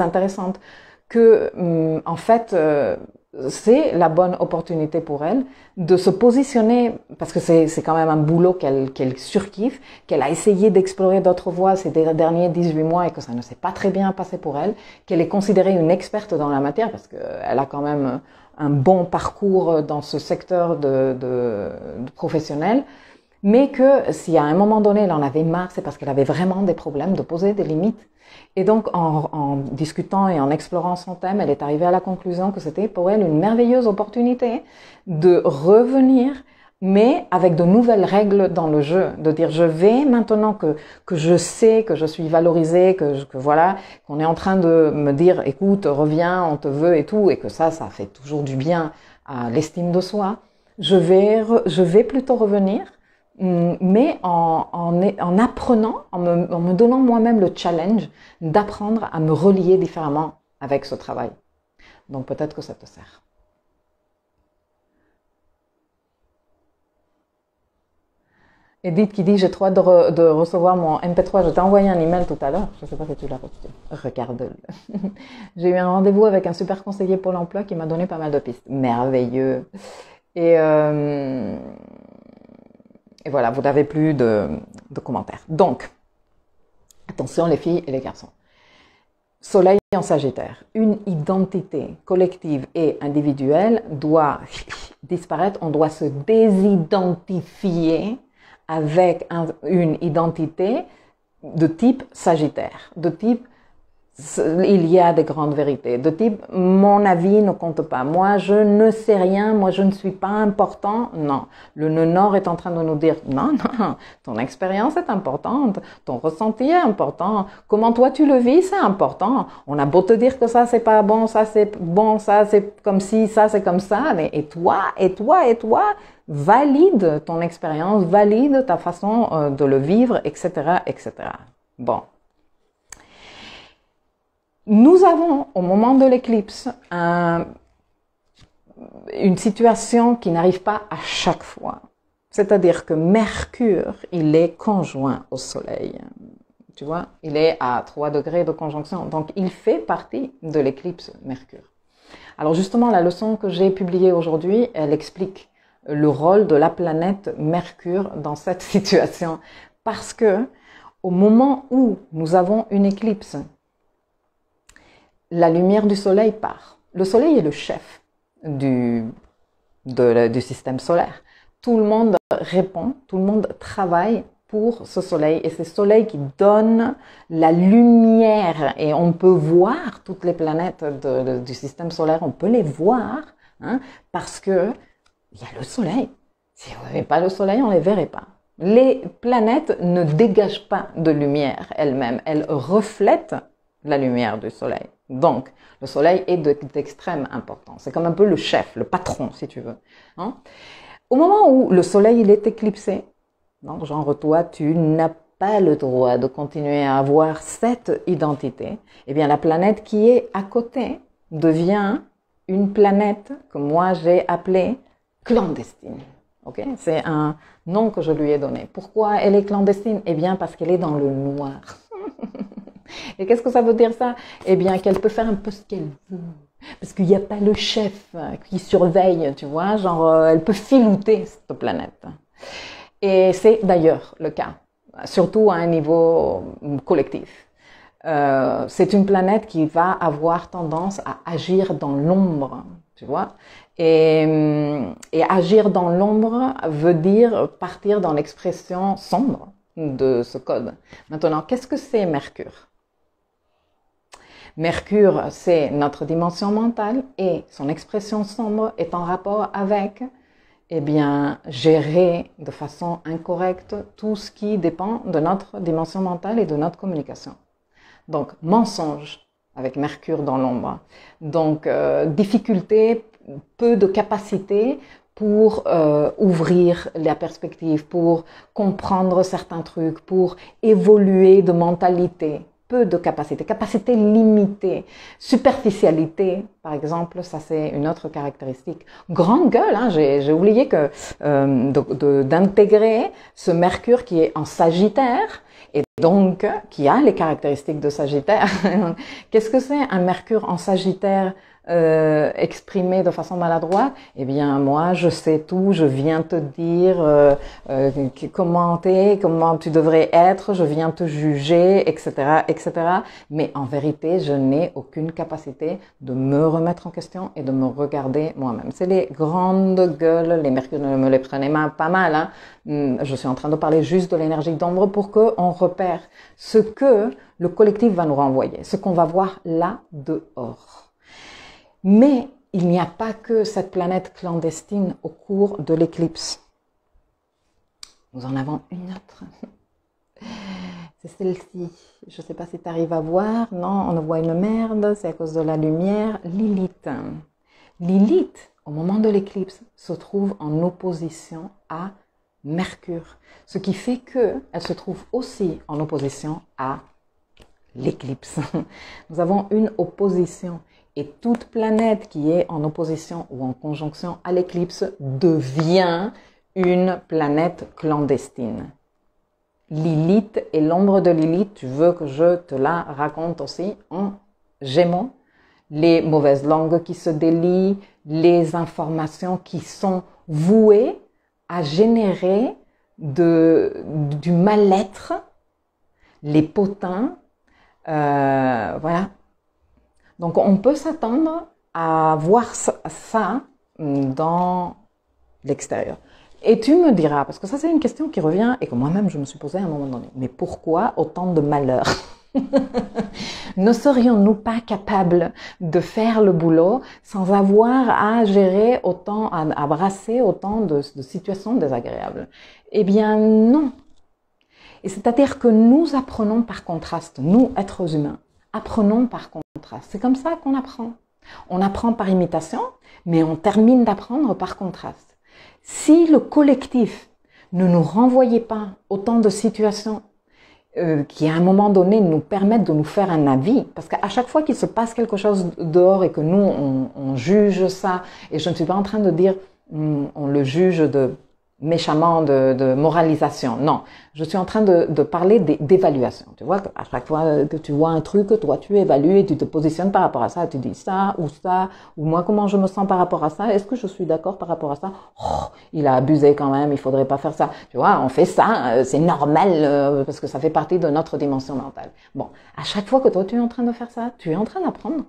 intéressante que, en fait, c'est la bonne opportunité pour elle de se positionner, parce que c'est quand même un boulot qu'elle surkiffe, qu'elle a essayé d'explorer d'autres voies ces derniers 18 mois et que ça ne s'est pas très bien passé pour elle, qu'elle est considérée une experte dans la matière parce qu'elle a quand même un bon parcours dans ce secteur de professionnel, mais que si à un moment donné elle en avait marre, c'est parce qu'elle avait vraiment des problèmes de poser des limites. Et donc, en discutant et en explorant son thème, elle est arrivée à la conclusion que c'était pour elle une merveilleuse opportunité de revenir, mais avec de nouvelles règles dans le jeu. De dire, je vais maintenant que je sais, que je suis valorisée, que voilà, qu'on est en train de me dire, écoute, reviens, on te veut et tout, et que ça fait toujours du bien à l'estime de soi. Je vais plutôt revenir, mais en apprenant, en me donnant moi-même le challenge d'apprendre à me relier différemment avec ce travail. Donc peut-être que ça te sert. Edith qui dit, j'ai trop hâte de recevoir mon MP3. Je t'ai envoyé un email tout à l'heure. Je ne sais pas si tu l'as reçu. Regarde-le. J'ai eu un rendez-vous avec un super conseiller Pôle emploi qui m'a donné pas mal de pistes. Merveilleux. Et voilà, vous n'avez plus de commentaires. Donc, attention les filles et les garçons. Soleil en Sagittaire, une identité collective et individuelle doit disparaître, on doit se désidentifier avec une identité de type Sagittaire, de type il y a des grandes vérités, de type mon avis ne compte pas, moi je ne sais rien, moi je ne suis pas important. Non, le nœud nord est en train de nous dire non, ton expérience est importante, ton ressenti est important, comment toi tu le vis c'est important. On a beau te dire que ça c'est pas bon, ça c'est bon, ça c'est comme si, ça c'est comme ça, mais et toi, valide ton expérience, valide ta façon de le vivre, etc., etc. Bon. Nous avons, au moment de l'éclipse, une situation qui n'arrive pas à chaque fois. C'est-à-dire que Mercure, il est conjoint au Soleil. Tu vois, il est à 3 degrés de conjonction. Donc, il fait partie de l'éclipse Mercure. Alors, justement, la leçon que j'ai publiée aujourd'hui, elle explique le rôle de la planète Mercure dans cette situation. Parce que, au moment où nous avons une éclipse, la lumière du soleil part. Le soleil est le chef du système solaire. Tout le monde répond, tout le monde travaille pour ce soleil. Et c'est ce soleil qui donne la lumière. Et on peut voir toutes les planètes du système solaire, on peut les voir, hein, parce que il y a le soleil. Si on n'avait pas le soleil, on ne les verrait pas. Les planètes ne dégagent pas de lumière elles-mêmes. Elles reflètent la lumière du soleil. Donc, le soleil est d'extrême importance. C'est comme un peu le chef, le patron, si tu veux. Hein? Au moment où le soleil il est éclipsé, donc genre toi, tu n'as pas le droit de continuer à avoir cette identité, eh bien la planète qui est à côté devient une planète que moi j'ai appelée clandestine. Okay? C'est un nom que je lui ai donné. Pourquoi elle est clandestine? Eh bien parce qu'elle est dans le noir. Et qu'est-ce que ça veut dire ça? Eh bien qu'elle peut faire un peu ce qu'elle veut. Parce qu'il n'y a pas le chef qui surveille, tu vois, genre elle peut filouter cette planète. Et c'est d'ailleurs le cas, surtout à un niveau collectif. C'est une planète qui va avoir tendance à agir dans l'ombre, tu vois. Et agir dans l'ombre veut dire partir dans l'expression sombre de ce code. Maintenant, qu'est-ce que c'est Mercure? Mercure, c'est notre dimension mentale et son expression sombre est en rapport avec eh bien, gérer de façon incorrecte tout ce qui dépend de notre dimension mentale et de notre communication. Donc, mensonge avec Mercure dans l'ombre. Donc, difficulté, peu de capacité pour ouvrir la perspective, pour comprendre certains trucs, pour évoluer de mentalité. Peu de capacité, capacité limitée, superficialité, par exemple, ça c'est une autre caractéristique. Grande gueule, hein, j'ai oublié que d'intégrer ce Mercure qui est en Sagittaire et donc qui a les caractéristiques de Sagittaire. Qu'est-ce que c'est un Mercure en Sagittaire exprimé de façon maladroite? Eh bien, moi, je sais tout, je viens te dire comment tu devrais être, je viens te juger, etc., etc. Mais en vérité, je n'ai aucune capacité de me remettre en question et de me regarder moi-même. C'est les grandes gueules, les Mercures, ne me les prenez pas mal, hein. Je suis en train de parler juste de l'énergie d'ombre pour qu'on repère ce que le collectif va nous renvoyer, ce qu'on va voir là dehors. Mais il n'y a pas que cette planète clandestine au cours de l'éclipse. Nous en avons une autre. C'est celle-ci. Je ne sais pas si tu arrives à voir. Non, on voit une merde, c'est à cause de la lumière. Lilith. Lilith, au moment de l'éclipse, se trouve en opposition à Mercure. Ce qui fait qu'elle se trouve aussi en opposition à l'éclipse. Nous avons une opposition. Et toute planète qui est en opposition ou en conjonction à l'éclipse devient une planète clandestine. Lilith et l'ombre de Lilith, tu veux que je te la raconte aussi en Gémeaux? Les mauvaises langues qui se délient, les informations qui sont vouées à générer du mal-être, les potins, voilà. Donc, on peut s'attendre à voir ça dans l'extérieur. Et tu me diras, parce que ça c'est une question qui revient et que moi-même je me suis posée à un moment donné, mais pourquoi autant de malheur? Ne serions-nous pas capables de faire le boulot sans avoir à gérer autant, à brasser autant de situations désagréables? Eh bien non. Et c'est-à-dire que nous apprenons par contraste, nous êtres humains, apprenons par contraste. C'est comme ça qu'on apprend. On apprend par imitation, mais on termine d'apprendre par contraste. Si le collectif ne nous renvoyait pas autant de situations qui à un moment donné nous permettent de nous faire un avis, parce qu'à chaque fois qu'il se passe quelque chose dehors et que nous on juge ça, et je ne suis pas en train de dire on le juge méchamment de moralisation. Non, je suis en train de parler d'évaluation. Tu vois, à chaque fois que tu vois un truc, toi tu évalues et tu te positionnes par rapport à ça, tu dis ça, ou moi comment je me sens par rapport à ça, est-ce que je suis d'accord par rapport à ça? Oh, il a abusé quand même, il faudrait pas faire ça. Tu vois, on fait ça, c'est normal parce que ça fait partie de notre dimension mentale. Bon, à chaque fois que toi tu es en train de faire ça, tu es en train d'apprendre.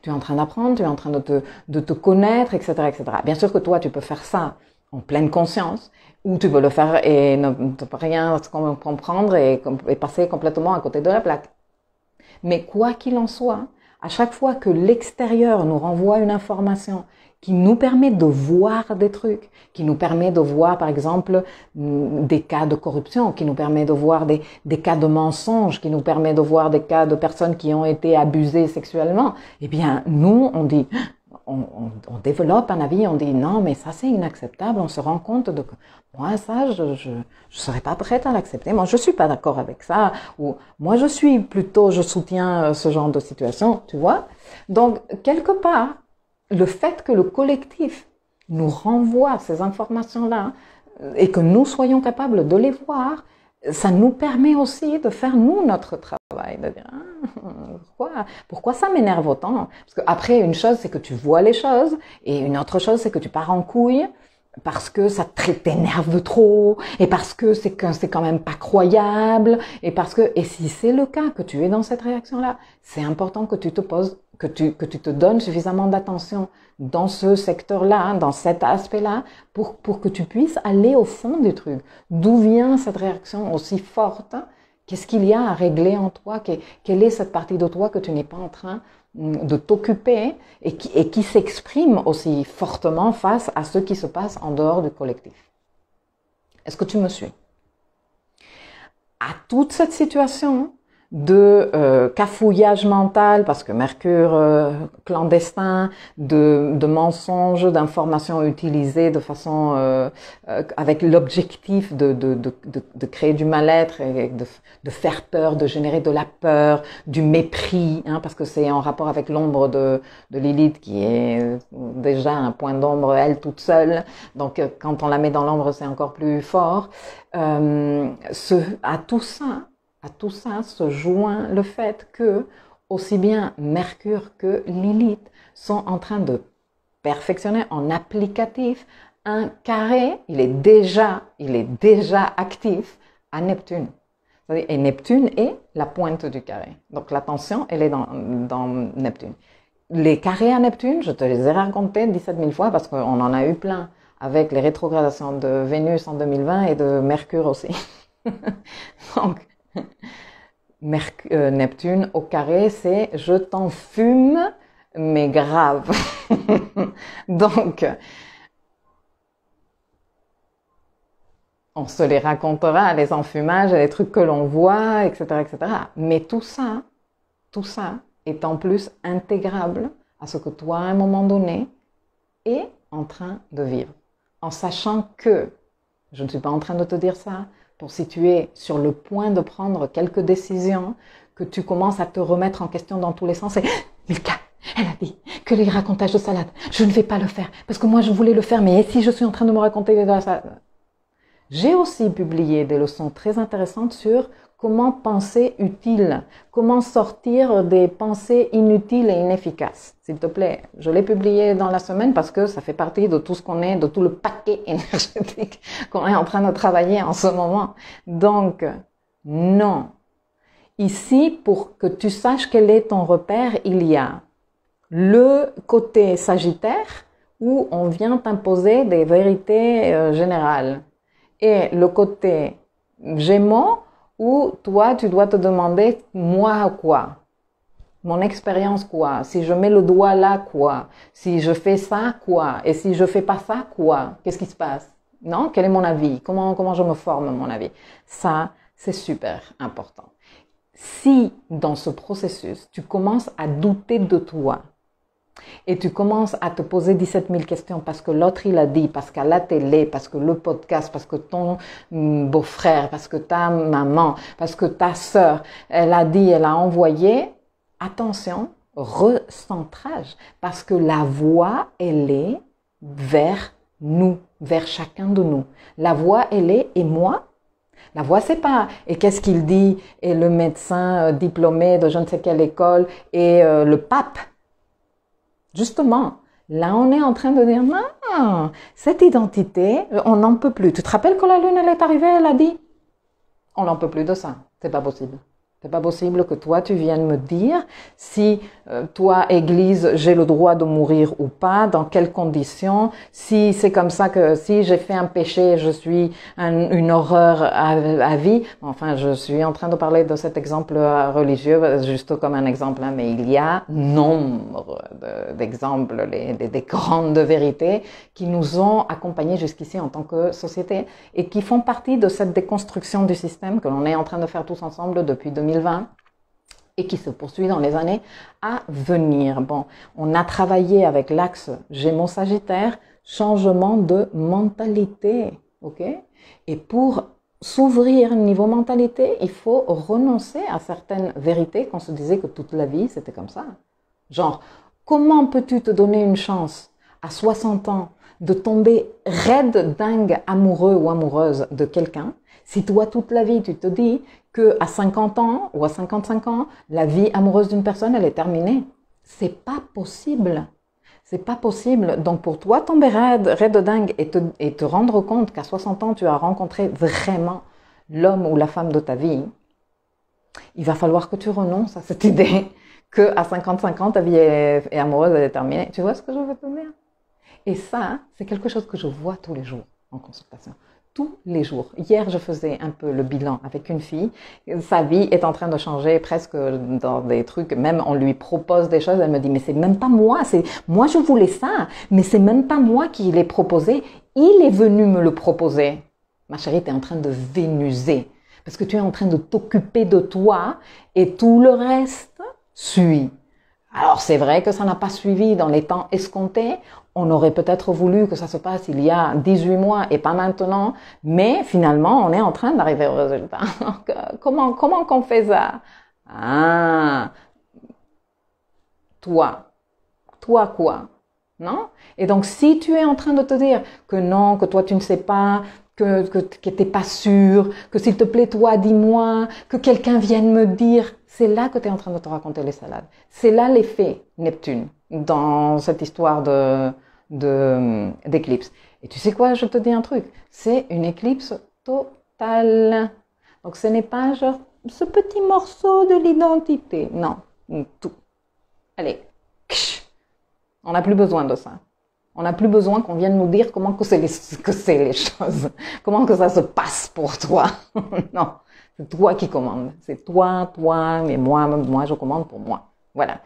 Tu es en train d'apprendre, tu es en train de te connaître, etc., etc. Bien sûr que toi tu peux faire ça en pleine conscience, ou tu peux le faire et ne rien comprendre et passer complètement à côté de la plaque. Mais quoi qu'il en soit, à chaque fois que l'extérieur nous renvoie une information qui nous permet de voir des trucs, qui nous permet de voir par exemple des cas de corruption, qui nous permet de voir des cas de mensonges, qui nous permet de voir des cas de personnes qui ont été abusées sexuellement, eh bien nous on dit... On développe un avis, on dit non mais ça c'est inacceptable, on se rend compte de que moi ça je serais pas prête à l'accepter, moi je suis pas d'accord avec ça, ou moi je soutiens ce genre de situation, tu vois. Donc quelque part le fait que le collectif nous renvoie ces informations-là et que nous soyons capables de les voir, ça nous permet aussi de faire nous notre travail, de dire pourquoi ça m'énerve autant? Parce qu'après une chose c'est que tu vois les choses et une autre chose c'est que tu pars en couille parce que ça t'énerve trop et parce que c'est quand même pas croyable et si c'est le cas que tu es dans cette réaction-là, c'est important que tu te poses, que tu te donnes suffisamment d'attention dans ce secteur-là, dans cet aspect-là, pour que tu puisses aller au fond du truc. D'où vient cette réaction aussi forte? Qu'est-ce qu'il y a à régler en toi? Quelle est cette partie de toi que tu n'es pas en train de t'occuper et qui s'exprime aussi fortement face à ce qui se passe en dehors du collectif. Est-ce que tu me suis? À toute cette situation de cafouillage mental, parce que Mercure clandestin, de mensonges, d'informations utilisées de façon avec l'objectif de créer du mal-être et de faire peur, de générer de la peur, du mépris, hein, parce que c'est en rapport avec l'ombre de Lilith qui est déjà un point d'ombre elle toute seule. Donc quand on la met dans l'ombre, c'est encore plus fort. À tout ça se joint le fait que aussi bien Mercure que Lilith sont en train de perfectionner en applicatif un carré, il est déjà actif à Neptune. Et Neptune est la pointe du carré. Donc l'attention, elle est dans Neptune. Les carrés à Neptune, je te les ai racontés 17 000 fois parce qu'on en a eu plein avec les rétrogradations de Vénus en 2020 et de Mercure aussi. Donc, Neptune au carré, c'est je t'en fume, mais grave. Donc, on se les racontera, les enfumages, les trucs que l'on voit, etc., etc. Mais tout ça est en plus intégrable à ce que toi, à un moment donné, es en train de vivre. En sachant que, je ne suis pas en train de te dire ça, pour si tu es sur le point de prendre quelques décisions, que tu commences à te remettre en question dans tous les sens et « Milka, elle a dit que les racontages de salade, je ne vais pas le faire, parce que moi je voulais le faire, mais si je suis en train de me raconter de la salade ?» J'ai aussi publié des leçons très intéressantes sur comment penser utile, comment sortir des pensées inutiles et inefficaces. S'il te plaît, je l'ai publié dans la semaine parce que ça fait partie de tout ce qu'on est, de tout le paquet énergétique qu'on est en train de travailler en ce moment. Donc, non. Ici, pour que tu saches quel est ton repère, il y a le côté Sagittaire où on vient t'imposer des vérités générales et le côté Gémeaux où toi, tu dois te demander, moi, quoi? Mon expérience, quoi? Si je mets le doigt là, quoi? Si je fais ça, quoi? Et si je fais pas ça, quoi? Qu'est-ce qui se passe? Non? Quel est mon avis? Comment je me forme mon avis? Ça, c'est super important. Si, dans ce processus, tu commences à douter de toi, et tu commences à te poser 17 000 questions parce que l'autre il a dit, parce qu'à la télé, parce que le podcast, parce que ton beau-frère, parce que ta maman, parce que ta sœur, elle a dit, elle a envoyé, attention, recentrage, parce que la voie, elle est vers nous, vers chacun de nous. La voie, elle est, et moi, la voix, c'est pas et qu'est-ce qu'il dit, et le médecin diplômé de je ne sais quelle école, et le pape. Justement, là, on est en train de dire, non, cette identité, on n'en peut plus. Tu te rappelles quand la lune, elle est arrivée, elle a dit, on n'en peut plus de ça. C'est pas possible. C'est pas possible que toi, tu viennes me dire si toi, Église, j'ai le droit de mourir ou pas, dans quelles conditions, si c'est comme ça que si j'ai fait un péché, je suis une horreur à vie. Enfin, je suis en train de parler de cet exemple religieux, juste comme un exemple, hein, mais il y a nombre d'exemples, des grandes vérités qui nous ont accompagnés jusqu'ici en tant que société et qui font partie de cette déconstruction du système que l'on est en train de faire tous ensemble depuis 2020 et qui se poursuit dans les années à venir. Bon, on a travaillé avec l'axe Gémeaux-Sagittaire, changement de mentalité, ok? Et pour s'ouvrir niveau mentalité, il faut renoncer à certaines vérités qu'on se disait que toute la vie, c'était comme ça. Genre, comment peux-tu te donner une chance à 60 ans de tomber raide, dingue, amoureux ou amoureuse de quelqu'un, si toi, toute la vie, tu te dis que à 50 ans ou à 55 ans, la vie amoureuse d'une personne, elle est terminée. C'est pas possible. C'est pas possible. Donc, pour toi, tomber raide dingue et te rendre compte qu'à 60 ans, tu as rencontré vraiment l'homme ou la femme de ta vie, il va falloir que tu renonces à cette idée qu'à 55 ans, ta vie est amoureuse, elle est terminée. Tu vois ce que je veux te dire? Et ça, c'est quelque chose que je vois tous les jours en consultation. tous les jours. Hier, je faisais un peu le bilan avec une fille. Sa vie est en train de changer presque dans des trucs. Même on lui propose des choses, elle me dit mais c'est même pas moi. C'est moi je voulais ça, mais c'est même pas moi qui l'ai proposé. Il est venu me le proposer. Ma chérie, tu es en train de vénuser parce que tu es en train de t'occuper de toi et tout le reste suit. Alors c'est vrai que ça n'a pas suivi dans les temps escomptés. On aurait peut-être voulu que ça se passe il y a 18 mois et pas maintenant, mais finalement on est en train d'arriver au résultat. Comment qu'on fait ça? Ah, toi quoi? Non? Et donc si tu es en train de te dire que non, que toi tu ne sais pas, que t'es pas sûr, que s'il te plaît toi dis-moi, que quelqu'un vienne me dire, c'est là que tu es en train de te raconter les salades. C'est là l'effet Neptune dans cette histoire d'éclipse. Et tu sais quoi, je te dis un truc, c'est une éclipse totale. Donc ce n'est pas genre ce petit morceau de l'identité, non, tout. Allez, on n'a plus besoin de ça. On n'a plus besoin qu'on vienne nous dire comment que c'est les choses, comment que ça se passe pour toi. Non, c'est toi qui commandes. C'est toi, mais moi je commande pour moi. Voilà.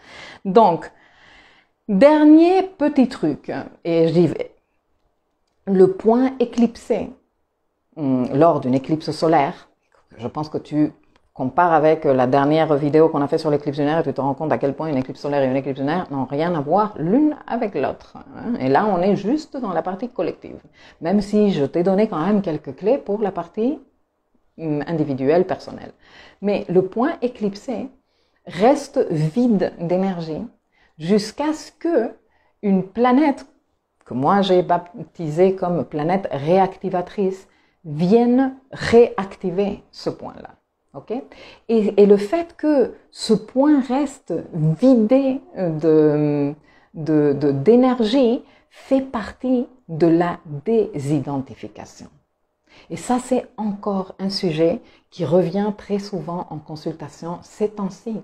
Donc, dernier petit truc, et j'y vais. Le point éclipsé lors d'une éclipse solaire, je pense que tu compares avec la dernière vidéo qu'on a fait sur l'éclipse lunaire et tu te rends compte à quel point une éclipse solaire et une éclipse lunaire n'ont rien à voir l'une avec l'autre. Et là, on est juste dans la partie collective. Même si je t'ai donné quand même quelques clés pour la partie individuelle, personnelle. Mais le point éclipsé reste vide d'énergie jusqu'à ce que une planète que moi j'ai baptisée comme planète réactivatrice vienne réactiver ce point-là. Okay? Et le fait que ce point reste vidé d'énergie fait partie de la désidentification. Et ça, c'est encore un sujet qui revient très souvent en consultation ces temps-ci.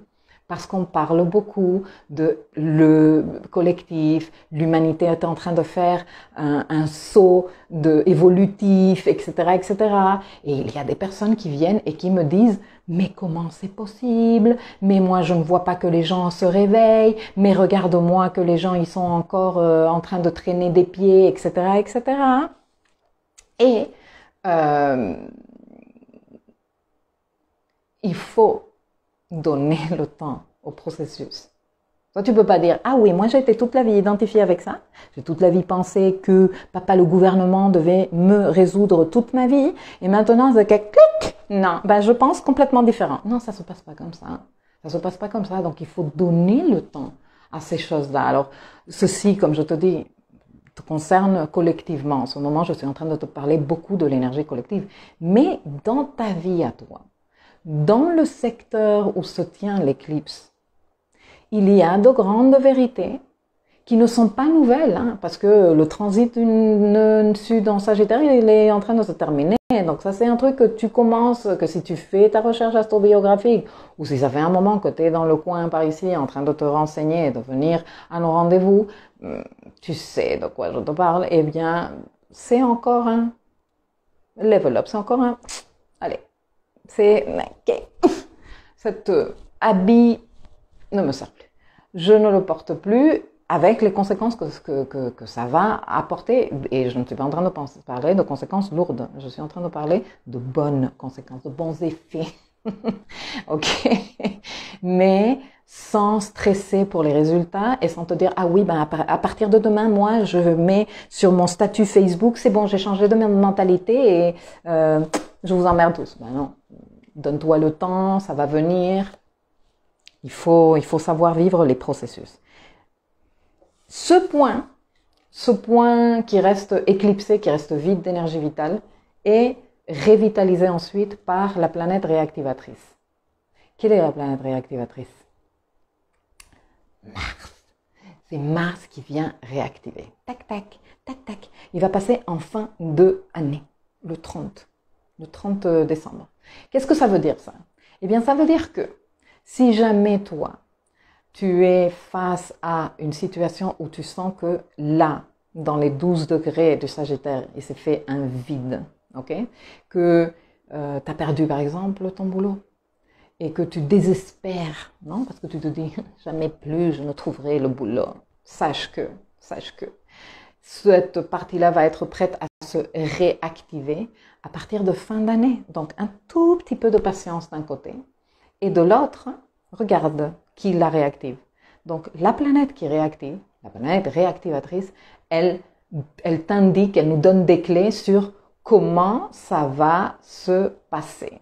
Parce qu'on parle beaucoup de le collectif, l'humanité est en train de faire un saut évolutif, etc., etc. Et il y a des personnes qui viennent et qui me disent « Mais comment c'est possible? Mais moi je ne vois pas que les gens se réveillent, mais regarde-moi que les gens ils sont encore en train de traîner des pieds, etc., etc. » Et il faut donner le temps au processus. Toi, tu peux pas dire, ah oui, moi j'ai été toute la vie identifiée avec ça, j'ai toute la vie pensé que papa le gouvernement devait me résoudre toute ma vie, et maintenant c'est que clic, non, ben je pense complètement différent. Non, ça se passe pas comme ça. Ça se passe pas comme ça, donc il faut donner le temps à ces choses-là. Alors, ceci, comme je te dis, te concerne collectivement. En ce moment, je suis en train de te parler beaucoup de l'énergie collective, mais dans ta vie à toi, dans le secteur où se tient l'éclipse, il y a de grandes vérités qui ne sont pas nouvelles, hein, parce que le transit d'une Sud en Sagittaire, il est en train de se terminer. Donc ça, c'est un truc que tu commences, que si tu fais ta recherche astrobiographique, ou si ça fait un moment que tu es dans le coin par ici en train de te renseigner et de venir à nos rendez-vous, tu sais de quoi je te parle, eh bien, c'est encore un level up, c'est encore un... Allez. C'est cet habit ne me sert plus. Je ne le porte plus avec les conséquences que ça va apporter. Et je ne suis pas en train de parler de conséquences lourdes. Je suis en train de parler de bonnes conséquences, de bons effets. Ok? Mais sans stresser pour les résultats et sans te dire, ah oui, ben à partir de demain, moi, je mets sur mon statut Facebook, c'est bon, j'ai changé de mentalité et je vous emmerde tous. Ben non. Donne-toi le temps, ça va venir. Il faut savoir vivre les processus. Ce point qui reste éclipsé, qui reste vide d'énergie vitale, est révitalisé ensuite par la planète réactivatrice. Quelle est la planète réactivatrice? Mars. C'est Mars qui vient réactiver. Tac, tac, tac, tac. Il va passer en fin d'année, le 30 décembre. Qu'est-ce que ça veut dire ça? Eh bien, ça veut dire que si jamais toi, tu es face à une situation où tu sens que là, dans les 12 degrés du Sagittaire, il s'est fait un vide, ok? Que tu as perdu par exemple ton boulot et que tu désespères, non? Parce que tu te dis jamais plus je ne trouverai le boulot. Sache que cette partie-là va être prête à se réactiver à partir de fin d'année. Donc un tout petit peu de patience d'un côté et de l'autre, regarde qui la réactive. Donc la planète qui réactive, la planète réactivatrice, elle t'indique, elle nous donne des clés sur comment ça va se passer.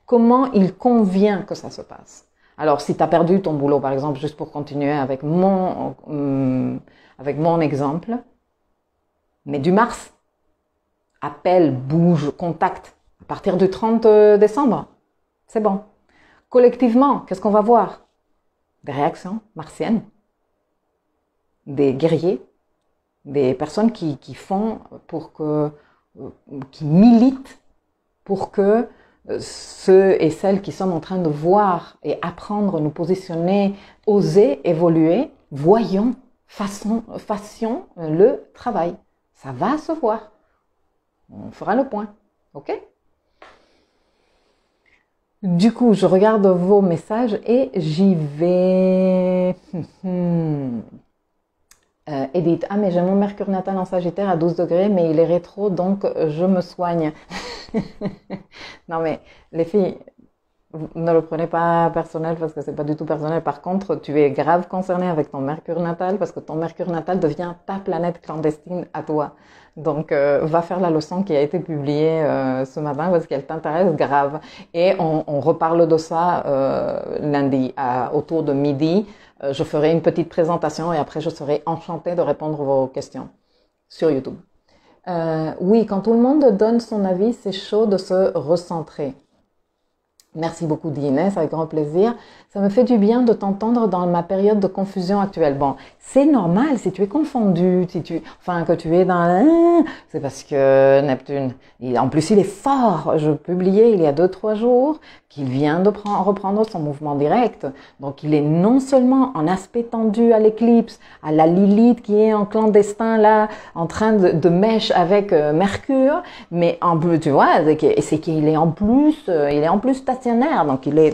Comment il convient que ça se passe. Alors, si tu as perdu ton boulot, par exemple, juste pour continuer avec mon exemple, mais du mars, appelle, bouge, contacte, à partir du 30 décembre, c'est bon. Collectivement, qu'est-ce qu'on va voir? Des réactions martiennes, des guerriers, des personnes qui font pour que, qui militent pour que ceux et celles qui sont en train de voir et apprendre, nous positionner, oser évoluer, fassions le travail. Ça va se voir. On fera le point. Ok? Du coup, je regarde vos messages et j'y vais. Edith, mais j'ai mon Mercure natal en Sagittaire à 12 degrés, mais il est rétro, donc je me soigne. Non mais les filles, ne le prenez pas personnel parce que c'est pas du tout personnel. Par contre, tu es grave concerné avec ton Mercure natal parce que ton Mercure natal devient ta planète clandestine à toi. Donc, va faire la leçon qui a été publiée ce matin parce qu'elle t'intéresse grave. Et on reparle de ça lundi autour de midi. Je ferai une petite présentation et après je serai enchantée de répondre à vos questions sur YouTube. Oui, quand tout le monde donne son avis, c'est chaud de se recentrer. Merci beaucoup Inès, avec grand plaisir. Ça me fait du bien de t'entendre dans ma période de confusion actuelle. Bon, c'est normal si tu es confondu, que tu es dans c'est parce que Neptune, en plus il est fort. Je publiais il y a 2-3 jours qu'il vient de reprendre son mouvement direct. Donc il est non seulement en aspect tendu à l'éclipse, à la Lilith qui est en clandestin là, en train de mèche avec Mercure, mais en plus, tu vois, c'est qu'il est en plus, stationnaire, donc il est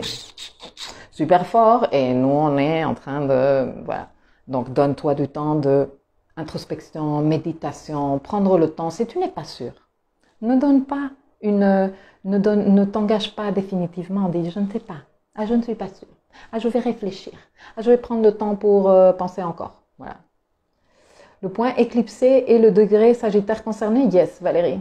super fort et nous on est en train de, voilà. Donc donne-toi du temps de introspection, méditation, prendre le temps. Si tu n'es pas sûr, ne t'engage pas définitivement. Dis je ne sais pas, je ne suis pas sûre, je vais réfléchir, je vais prendre le temps pour penser encore. Voilà. Le point éclipsé et le degré Sagittaire concerné, yes Valérie.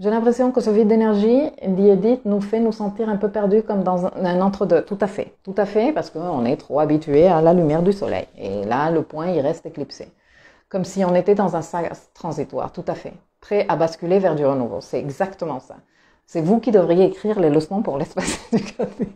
J'ai l'impression que ce vide d'énergie, dit Edith, nous fait nous sentir un peu perdus comme dans un entre-deux. Tout à fait, parce qu'on est trop habitué à la lumière du soleil. Et là, le point, il reste éclipsé. Comme si on était dans un sas transitoire, tout à fait. Prêt à basculer vers du renouveau. C'est exactement ça. C'est vous qui devriez écrire les leçons pour l'espace éducatif.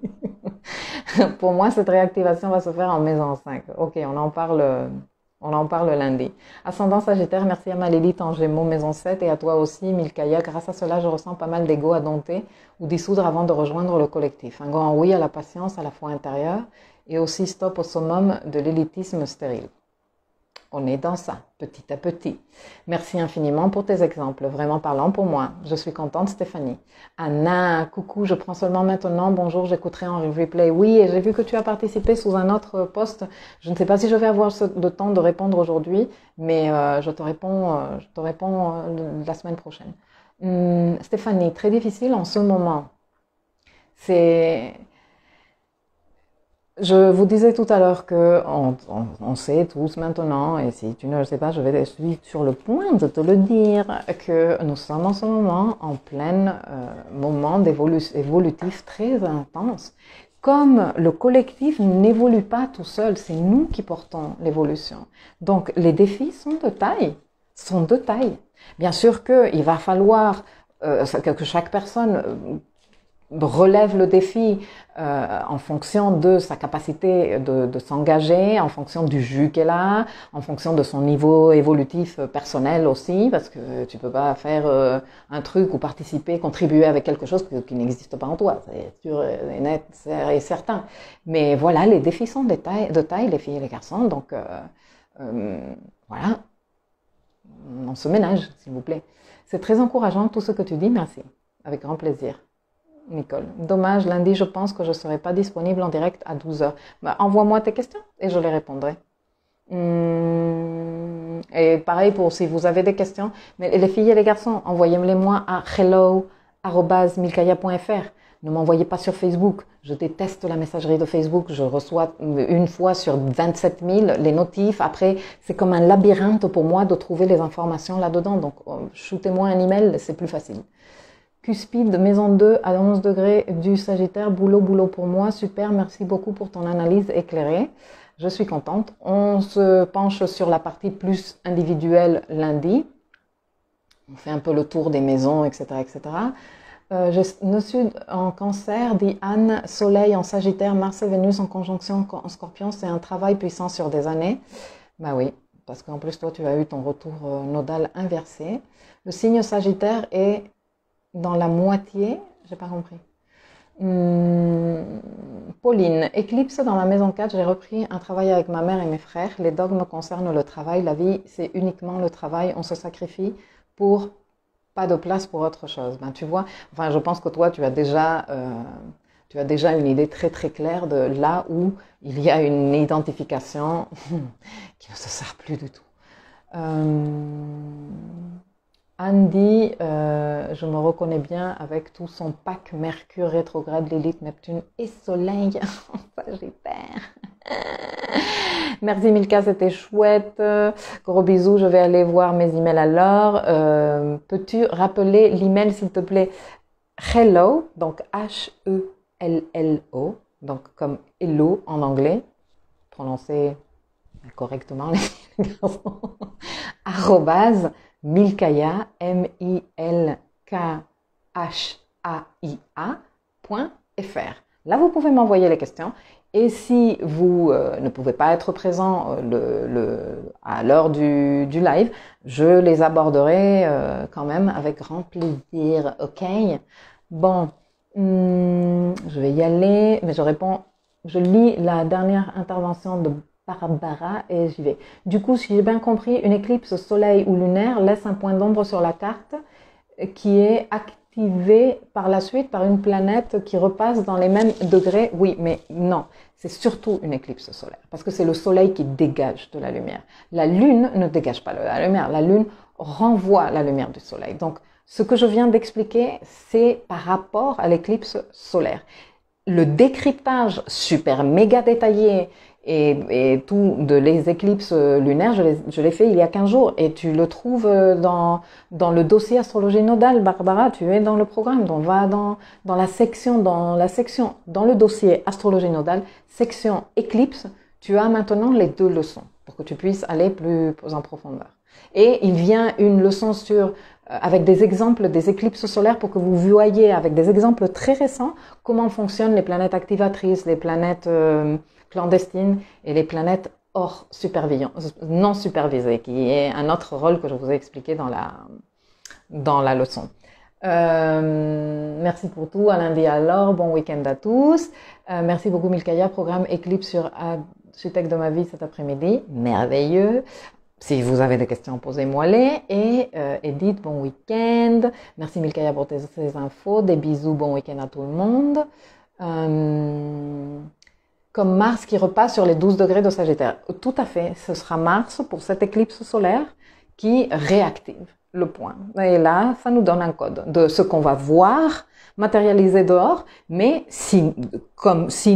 Pour moi, cette réactivation va se faire en maison 5. Ok, on en parle lundi. Ascendant Sagittaire, merci à Malédite en Gémeaux, maison 7, et à toi aussi, Milkaya. Grâce à cela, je ressens pas mal d'ego à dompter ou dissoudre avant de rejoindre le collectif. Un grand oui à la patience à la fois intérieure et aussi stop au summum de l'élitisme stérile. On est dans ça, petit à petit. Merci infiniment pour tes exemples, vraiment parlant pour moi. Je suis contente, Stéphanie. Anna, coucou, je prends seulement maintenant. Bonjour, j'écouterai en replay. Oui, et j'ai vu que tu as participé sous un autre post. Je ne sais pas si je vais avoir le temps de répondre aujourd'hui, mais je te réponds la semaine prochaine. Stéphanie, très difficile en ce moment. Je vous disais tout à l'heure que on sait tous maintenant, et si tu ne le sais pas, je suis sur le point de te le dire, que nous sommes en ce moment en plein moment évolutif très intense. Comme le collectif n'évolue pas tout seul, c'est nous qui portons l'évolution. Donc les défis sont de taille. Bien sûr qu'il va falloir que chaque personne relève le défi en fonction de sa capacité de s'engager, en fonction du jus qu'elle a, en fonction de son niveau évolutif personnel aussi, parce que tu peux pas faire un truc ou participer, contribuer avec quelque chose qui n'existe pas en toi, c'est sûr et net et certain. Mais voilà, les défis sont de taille, les filles et les garçons, donc voilà. on se ménage, s'il vous plaît. C'est très encourageant tout ce que tu dis, merci. Avec grand plaisir. Nicole. Dommage, lundi, je pense que je ne serai pas disponible en direct à 12 heures. Bah, envoie-moi tes questions et je les répondrai. Et pareil pour si vous avez des questions. Mais les filles et les garçons, envoyez-les-moi à hello@milkaya.fr. Ne m'envoyez pas sur Facebook. Je déteste la messagerie de Facebook. Je reçois une fois sur 27 000 les notifs. Après, c'est comme un labyrinthe pour moi de trouver les informations là-dedans. Donc, shootez-moi un email, c'est plus facile. Cuspide, maison 2 à 11 degrés du Sagittaire. Boulot pour moi. Super, merci beaucoup pour ton analyse éclairée. Je suis contente. On se penche sur la partie plus individuelle lundi. On fait un peu le tour des maisons, etc., etc. Je suis en Cancer, dit Anne, Soleil en Sagittaire, Mars et Vénus en conjonction en Scorpion, c'est un travail puissant sur des années. Bah oui, parce qu'en plus toi tu as eu ton retour nodal inversé. Le signe Sagittaire est dans la moitié, j'ai pas compris. Pauline, éclipse dans la maison 4, j'ai repris un travail avec ma mère et mes frères. Les dogmes concernent le travail, la vie c'est uniquement le travail, on se sacrifie pour pas de place pour autre chose. Ben, tu vois, enfin, je pense que toi, tu as déjà une idée très très claire de là où il y a une identification qui ne se sert plus du tout. Anne dit, je me reconnais bien avec tout son pack Mercure rétrograde, Lilith, Neptune et Soleil en Sagittaire. Merci Milka, c'était chouette. Gros bisous, je vais aller voir mes emails alors. Peux-tu rappeler l'email s'il te plaît? Hello, donc H-E-L-L-O, donc comme hello en anglais, prononcé correctement les garçons, arrobase Milkaya, milkhaia.fr. Là, vous pouvez m'envoyer les questions. Et si vous ne pouvez pas être présent à l'heure du live, je les aborderai quand même avec grand plaisir. Ok? Bon, je vais y aller, mais je lis la dernière intervention de Barbara et j'y vais. Du coup, si j'ai bien compris, une éclipse soleil ou lunaire laisse un point d'ombre sur la carte qui est activé par la suite par une planète qui repasse dans les mêmes degrés. Oui, mais non, c'est surtout une éclipse solaire parce que c'est le soleil qui dégage de la lumière. La lune ne dégage pas de la lumière, la lune renvoie la lumière du soleil. Donc, ce que je viens d'expliquer, c'est par rapport à l'éclipse solaire. Le décryptage super méga détaillé et tout de les éclipses lunaires, je l'ai fait il y a 15 jours et tu le trouves dans le dossier astrologie nodale. Barbara, tu es dans le programme, donc va dans le dossier astrologie nodale, section éclipse, tu as maintenant les 2 leçons pour que tu puisses aller plus en profondeur. Et il vient une leçon avec des exemples des éclipses solaires pour que vous voyez avec des exemples très récents comment fonctionnent les planètes activatrices, les planètes clandestines et les planètes hors non supervisées, qui est un autre rôle que je vous ai expliqué dans la leçon. Merci pour tout. À lundi alors. Bon week-end à tous. Merci beaucoup Milkaya. Programme Éclipse sur Architecte de ma vie cet après-midi. Merveilleux. Si vous avez des questions, posez-moi-les. Et Edith, bon week-end. Merci Milkaya pour ces infos. Des bisous, bon week-end à tout le monde. Comme Mars qui repasse sur les 12 degrés de Sagittaire. Tout à fait, ce sera Mars pour cette éclipse solaire qui réactive le point. Et là, ça nous donne un code de ce qu'on va voir matérialisé dehors, mais si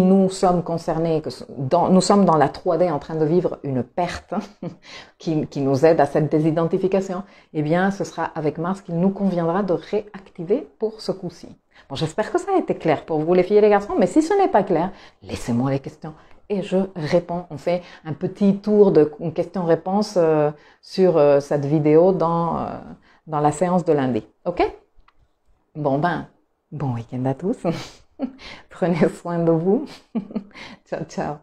nous sommes concernés, nous sommes dans la 3D en train de vivre une perte qui nous aide à cette désidentification, eh bien, ce sera avec Mars qu'il nous conviendra de réactiver pour ce coup-ci. Bon, j'espère que ça a été clair pour vous les filles et les garçons, mais si ce n'est pas clair, laissez-moi les questions et je réponds. On fait un petit tour de questions-réponses sur cette vidéo dans la séance de lundi. Ok? Bon bon week-end à tous. Prenez soin de vous. Ciao, ciao.